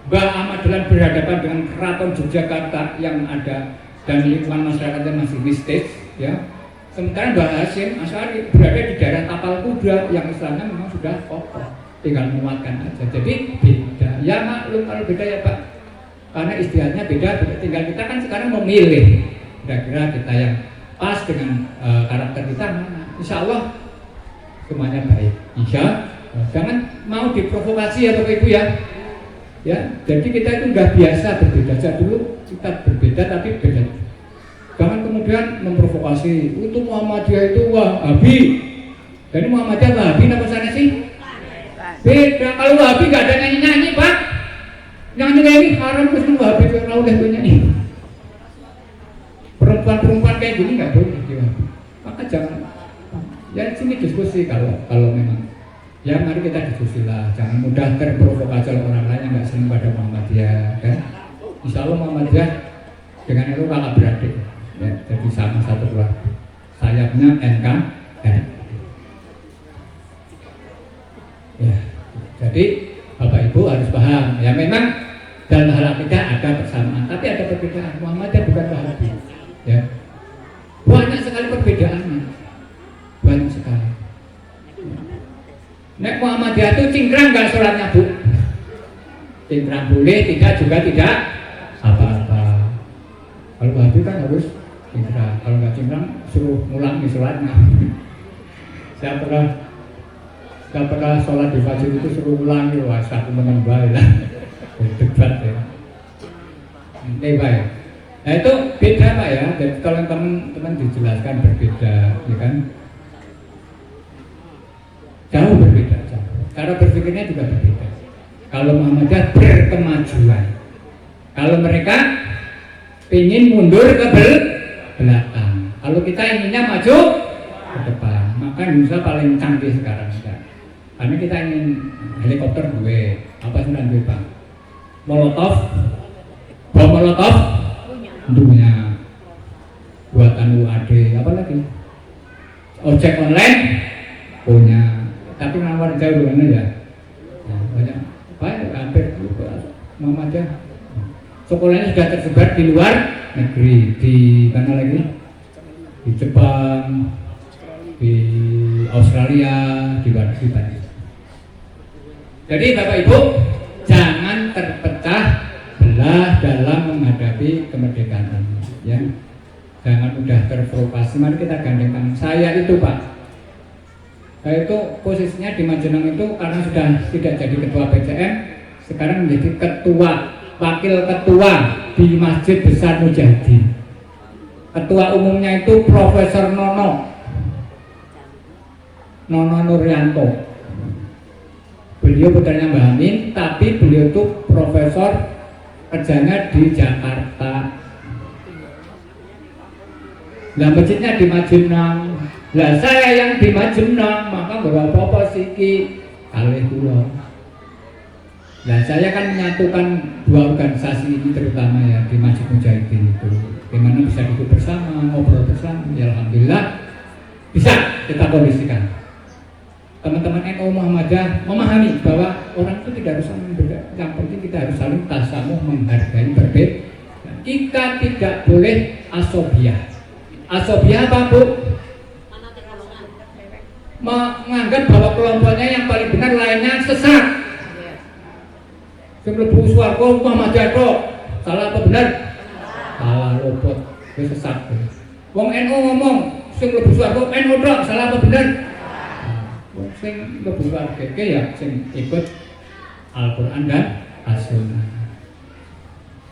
Mbah Ahmad Dahlan berhadapan dengan keraton Yogyakarta yang ada dan lingkungan masyarakatnya masih mistis, ya. Sementara Mbah Hasyim Asy'ari berada di daerah Tapal Kuda yang Islamnya memang sudah kokoh, tinggal menguatkan aja. Jadi beda. Ya maklum kalau beda ya Pak, karena ijtihadnya beda. Tinggal kita kan sekarang memilih kira-kira kita yang pas dengan karakter kita mana. Insya Allah semuanya baik. Jangan mau diprovokasi ya Bapak Ibu ya. Ya, jadi kita itu udah biasa berbeda. Saja dulu kita berbeda tapi beda. Jangan kemudian memprovokasi. Itu Muhammadiyah itu Wahabi. Jadi Muhammadiyah Wahabi apa sana sih? Beda. Kalau Wahabi nggak ada nyanyi-nyanyi Pak. Nyanyi-nyanyi haram terus Wahabi kalau udah nyanyi. Perempuan-perempuan kayak gini nggak boleh di Wahabi. Maka jangan. Ya sini diskusi kalau memang Ya mari kita diskusilah, jangan mudah terprovokasi oleh orang lain yang nggak senang pada Muhammadiyah, kan? Insya Allah Muhammadiyah dengan itu kakak beradik, ya, jadi sama satu keluarga. Sayapnya NKRI. Ya, jadi Bapak Ibu harus paham, ya memang dalam hal akidah ada persamaan, tapi ada perbedaan. Muhammadiyah bukan Wahabi, ya. Banyak sekali perbedaannya, banyak sekali. Nek Muhammadiyah itu cingkrang nggak sholatnya Bu? Cingkrang boleh, tidak juga tidak apa-apa. Kalau Wahabi kan harus cingkrang, kalau nggak cingkrang suruh ngulang di sholatnya. Saya pernah sholat di masjid itu suruh ulangi, wah satu menembak lah, debat ya. Ini baik. Nah itu beda Pak ya. Jadi kalau teman-teman dijelaskan berbeda, ya kan? Jauh berbeda, jauh. Cara berpikirnya juga berbeda. Kalau Muhammadiyah berkemajuan, kalau mereka ingin mundur ke belakang, kalau kita inginnya maju ke depan, maka Indonesia paling canggih sekarang kan. Karena kita ingin helikopter gue, apa sih nanti Pak? Molotov, bom Molotov, punya buatan UAD, apa lagi? Ojek online punya. Tapi nawar jauh mana ya? Nah, banyak, banyak hampir Muhammadiyah. Sekolahnya sudah tersebar di luar negeri, di mana lagi? Di Jepang, di Australia, di mana? Jadi Bapak Ibu jangan terpecah belah dalam menghadapi kemerdekaan ini, ya. Jangan mudah terprovokasi. Mari kita gandengkan. Saya itu Pak. Saya itu posisinya di Majenang itu karena sudah tidak jadi ketua PCM, sekarang menjadi wakil ketua di Masjid Besar Mujahidin. Ketua umumnya itu Profesor Nono Nuryanto. Beliau putranya Mbah Amin, tapi beliau itu profesor, kerjanya di Jakarta. Nah masjidnya di Majenang. Lah saya yang di Majenang, maka berapa siki kalih kula. Nah saya kan menyatukan dua organisasi ini terutama ya di Masjid Mujahidin itu, dimana bisa duduk bersama, ngobrol bersama. Ya alhamdulillah bisa kita kondisikan. Teman-teman NU Muhammadiyah memahami bahwa orang itu tidak harus saling berbeda. Yang penting kita harus saling tasamuh, menghargai perbedaan. Kita tidak boleh asobiah. Asobiah apa Bu? Menganggap bahwa kelompoknya yang paling benar, lainnya sesat. Sebelum swarga Muhammadiyah kok salah apa benar? Salah lopot, sesat. Wong NU ngomong sing mlebu swarga NU tok, salah apa benar? Sing mlebu swarga ya sing ikut Al-Qur'an dan As-Sunnah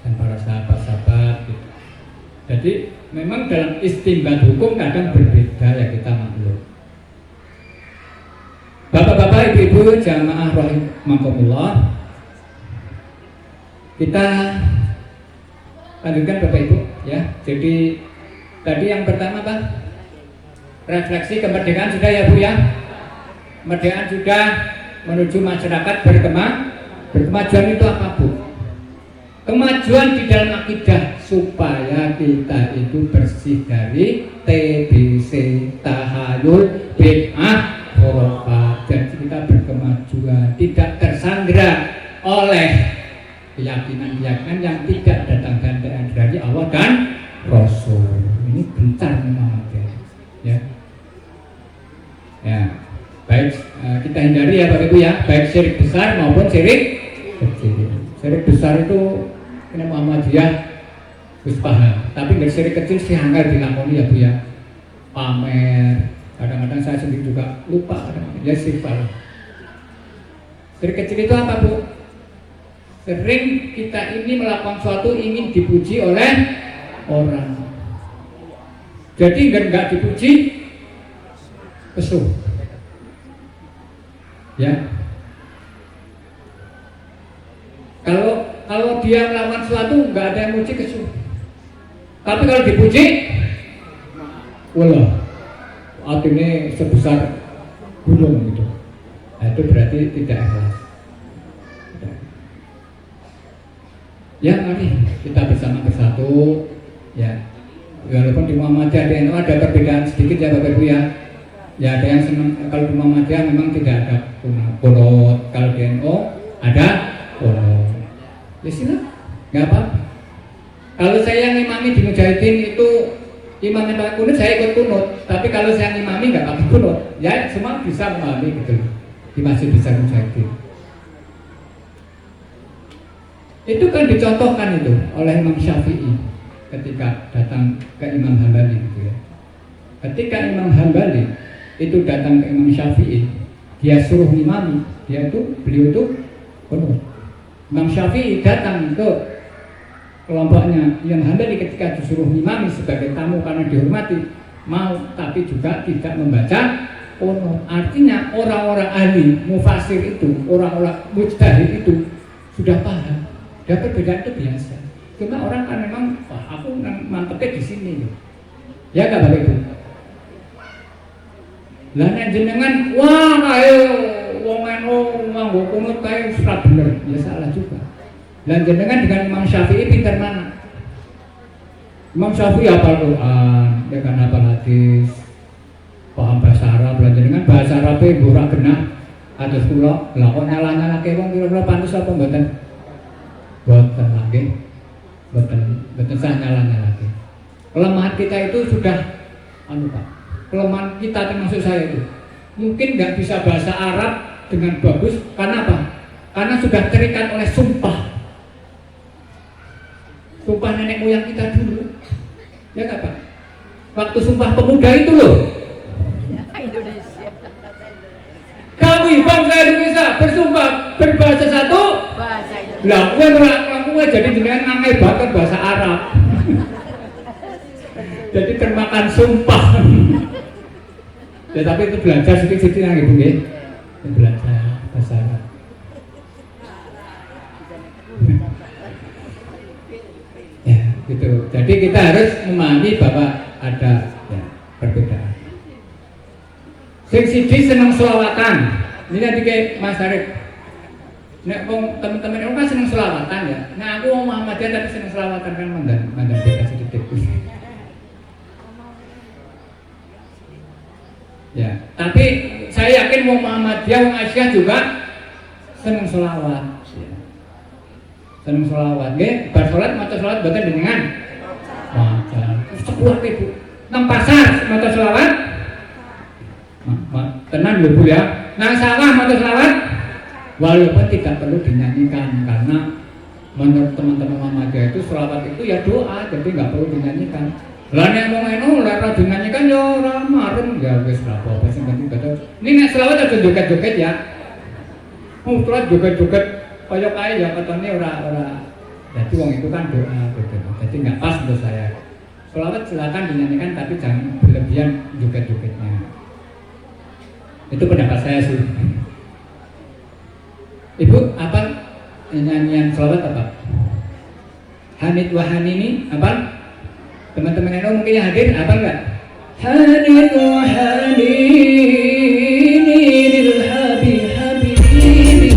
dan para sahabat-sahabat gitu. Jadi memang dalam istinbat hukum kadang berbeda ya, kita maklum. Bapak-bapak, ibu-ibu, jamaah rahimakumullah. Kita lanjutkan Bapak Ibu ya. Jadi tadi yang pertama Pak, refleksi kemerdekaan sudah ya Bu ya. Kemerdekaan sudah, menuju masyarakat berkemajuan itu apa Bu? Kemajuan di dalam akidah supaya kita itu bersih dari TBC, tahayul, bid'ah, khurafat. Jadi kita berkemajuan, tidak tersandra oleh keyakinan-keyakinan yang tidak datang dari Allah dan Rasul. Ini gencar memang ya. Ya, baik kita hindari ya Bapak Ibu ya, baik syirik besar maupun syirik kecil. Syirik besar itu ini Muhammadiyah harus paham, tapi nggak syirik kecil sih anggar dilakoni ya Bu ya. Pamer, kadang-kadang saya sendiri juga lupa ya sifat. Syirik kecil itu apa Bu? Sering kita ini melakukan sesuatu ingin dipuji oleh orang. Jadi enggak dipuji kesuh. Ya. Kalau dia melakukan sesuatu enggak ada yang muji kesuh. Tapi kalau dipuji, wallah, artinya sebesar gunung gitu. Nah, Nah, itu berarti tidak ikhlas. Ya mari kita bersama bersatu ya. Walaupun di Muhammadiyah DNO ada perbedaan sedikit ya Bapak Ibu ya. Ya ada yang senang kalau di Muhammadiyah memang tidak ada kunut, kalau DNO ada kunut. Ya silakan, nggak apa-apa. Kalau saya yang imami di Mujahidin itu imamnya pakai kunut, saya ikut kunut. Tapi kalau saya yang imami nggak pakai kunut, ya semua bisa memahami gitu di Masjid Besar Mujahidin. Itu kan dicontohkan itu oleh Imam Syafi'i ketika datang ke Imam Hambali gitu ya. Ketika Imam Hambali itu datang ke Imam Syafi'i, dia suruh imami, beliau itu kunut. Imam Syafi'i datang ke kelompoknya yang Hambali ketika disuruh imami sebagai tamu karena dihormati, mau tapi juga tidak membaca kunut. Artinya orang-orang ahli mufasir itu, orang-orang mujtahid itu sudah paham. Dan perbedaan itu biasa. Cuma orang kan memang, wah aku mantepnya di sini loh. Ya nggak Bapak Ibu? Lah nek jenengan, wah ayo wong anu nganggo kunut kae ora bener, ya salah juga. Lah jenengan dengan Imam Syafi'i pinter mana? Imam Syafi'i hafal Quran, ya kan hafal hadis, paham bahasa Arab, lah jenengan bahasa Arabe ora genah. Atus kula, lah kok nyala-nyalake wong kira-kira pantes apa mboten? Boten lagi, boten sah nyala lagi. Kelemahan kita itu sudah, Pak. Kelemahan kita termasuk saya itu, mungkin nggak bisa bahasa Arab dengan bagus. Karena apa? Karena sudah terikat oleh sumpah nenek moyang kita dulu. Ya nggak Pak? Waktu sumpah pemuda itu loh. Kami bangsa Indonesia bersumpah berbahasa satu. Lah, gue jadi dengan ngangai bakar bahasa Arab. Jadi termakan sumpah. Ya, tapi itu belajar sedikit-sedikit yang ibu ya. Belajar bahasa Arab. Ya, gitu. Jadi kita harus memahami bahwa ada ya, perbedaan. Sing siji seneng selawatan. Ini nanti kayak Mas Arif. Nek wong teman-teman itu kan seneng selawatan ya. Nah aku mau Muhammadiyah tapi seneng selawatan kan mandan beda sedikit. Ya, tapi saya yakin wong Muhammadiyah, wong Aisyah juga seneng selawat. Ya. Seneng selawat, nggih. Bar salat maca selawat boten dengan maca. Sepuluh ribu. Nang pasar maca selawat. Tenang lho Bu ya. Nang sawah maca selawat. Walaupun tidak perlu dinyanyikan karena menurut teman-teman Muhammadiyah itu selawat itu ya doa, jadi nggak perlu dinyanyikan. Lah nek wong enu lek ora dinyanyikan ya ora marem ya wis ra apa-apa sing penting betul. Ini nek selawat aja joget-joget ya. Salat joget-joget kaya kae ya ketone ora. Jadi wong itu kan doa gitu. Jadi nggak pas menurut saya. Selawat silakan dinyanyikan tapi jangan berlebihan joget-jogetnya. Itu pendapat saya sih. Ibu, apa nyanyian selawat apa? Hamid wa Hanini, apa? Teman-teman yang mungkin yang hadir, apa enggak? Hamid wa Hanini lil habib habibi.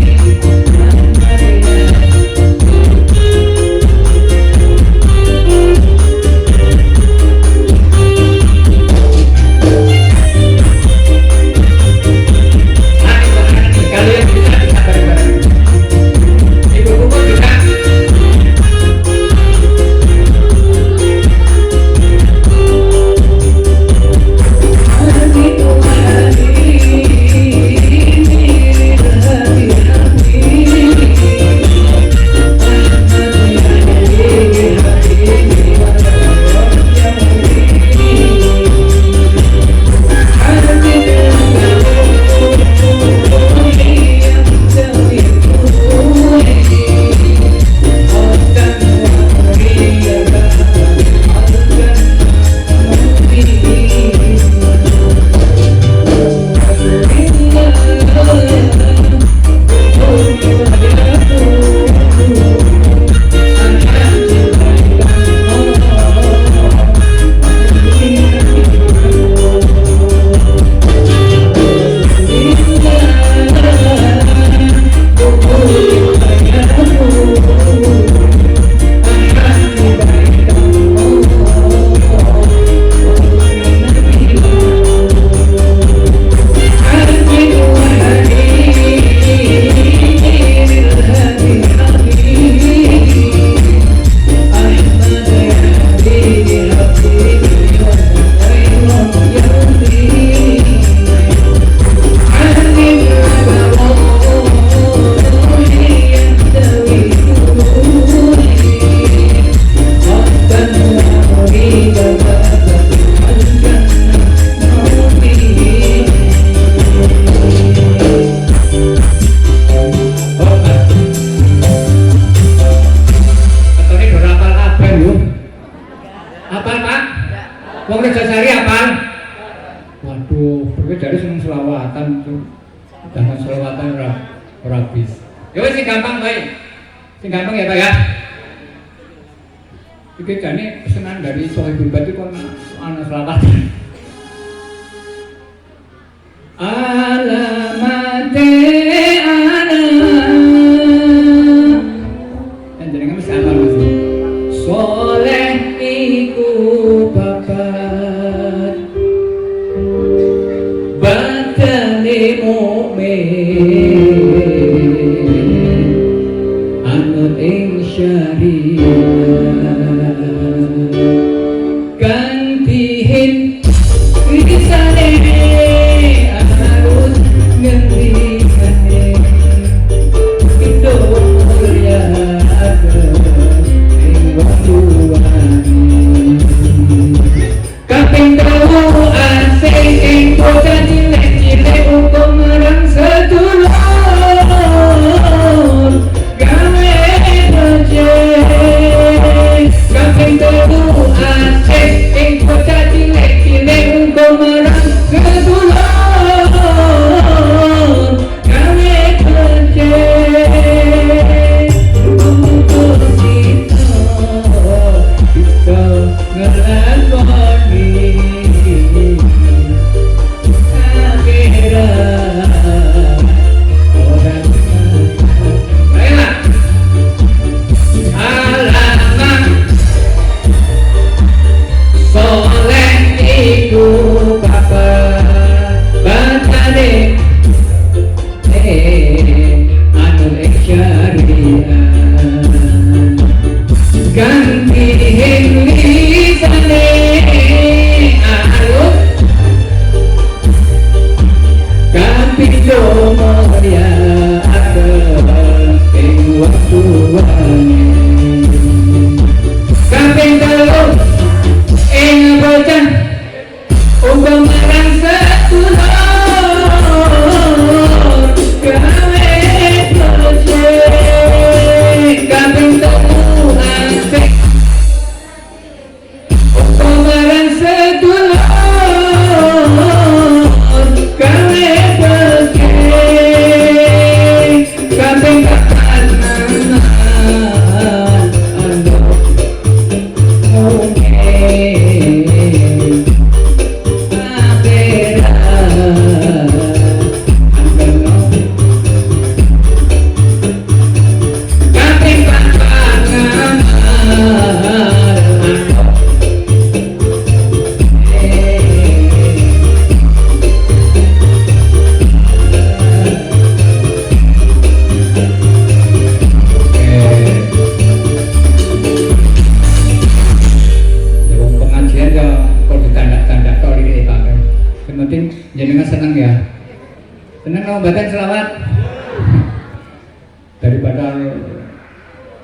Wong Rejasari apal? Waduh, berarti dari seneng selawatan tuh. Jangan selawatan ora bis. Ya wis sing gampang bae. Sing gampang ya Pak ya. Iki jane pesanan dari Sohibul Bati kon ana selawatan. Alamate ana jenenge mesti apa mesti soleh iku babat badane mukmin anut ing syariat gantihin risane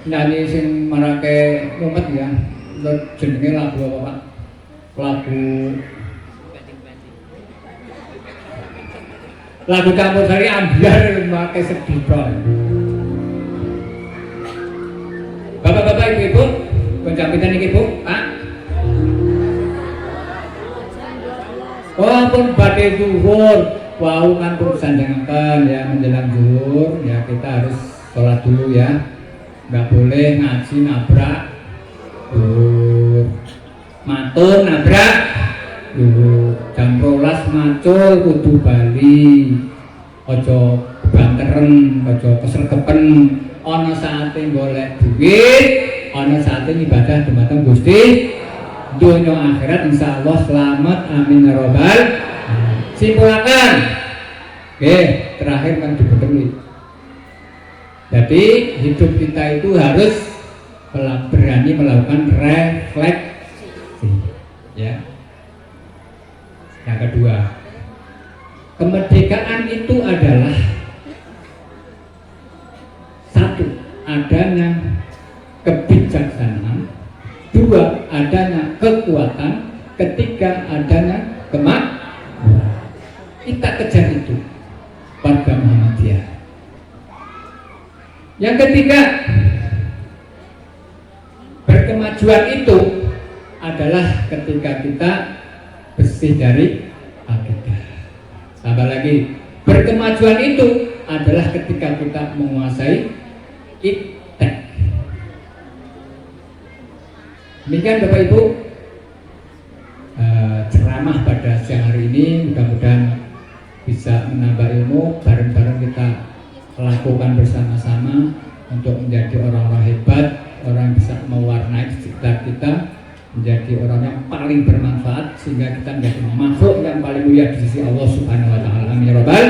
nyanyi sing marake mumet ya jenenge lagu apa Pak? Lagu campursari ambiar make sedih Bapak-bapak ibu-ibu pencapitan iki Bu Pak oh ampun badhe zuhur wau kan pun sanjangaken ya menjelang zuhur ya kita harus sholat dulu ya nggak boleh ngaji nabrak matur nabrak jam 12 macul kudu bali ojo banteren ojo keserkepen ana saate golek duit ana saate ibadah dumateng Gusti dunya akhirat insyaallah selamat amin ya robbal simpulaken oke terakhir kan dibetulin. Jadi hidup kita itu harus berani melakukan refleksi ya. Yang kedua, kemerdekaan itu adalah satu, adanya kebijaksanaan, dua, adanya kekuatan, ketiga, adanya kemakmuran. Kita kejar itu pada Muhammadiyah. Yang ketiga, berkemajuan itu adalah ketika kita bersih dari akidah. Tambah lagi, berkemajuan itu adalah ketika kita menguasai iptek. Demikian Bapak Ibu ceramah pada siang hari ini, mudah-mudahan bisa menambah ilmu. Bareng-bareng kita lakukan bersama-sama untuk menjadi orang-orang hebat, orang yang bisa mewarnai sekitar kita, menjadi orang yang paling bermanfaat, sehingga kita menjadi makhluk yang paling mulia di sisi Allah Subhanahu wa taala. Amin ya rabbal.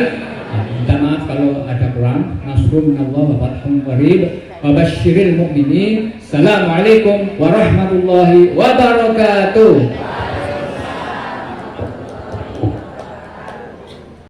Minta maaf kalau ada kurang. Nasrun minallah wa fathun qarib wa basyiril mu'minin. Assalamualaikum warahmatullahi wabarakatuh.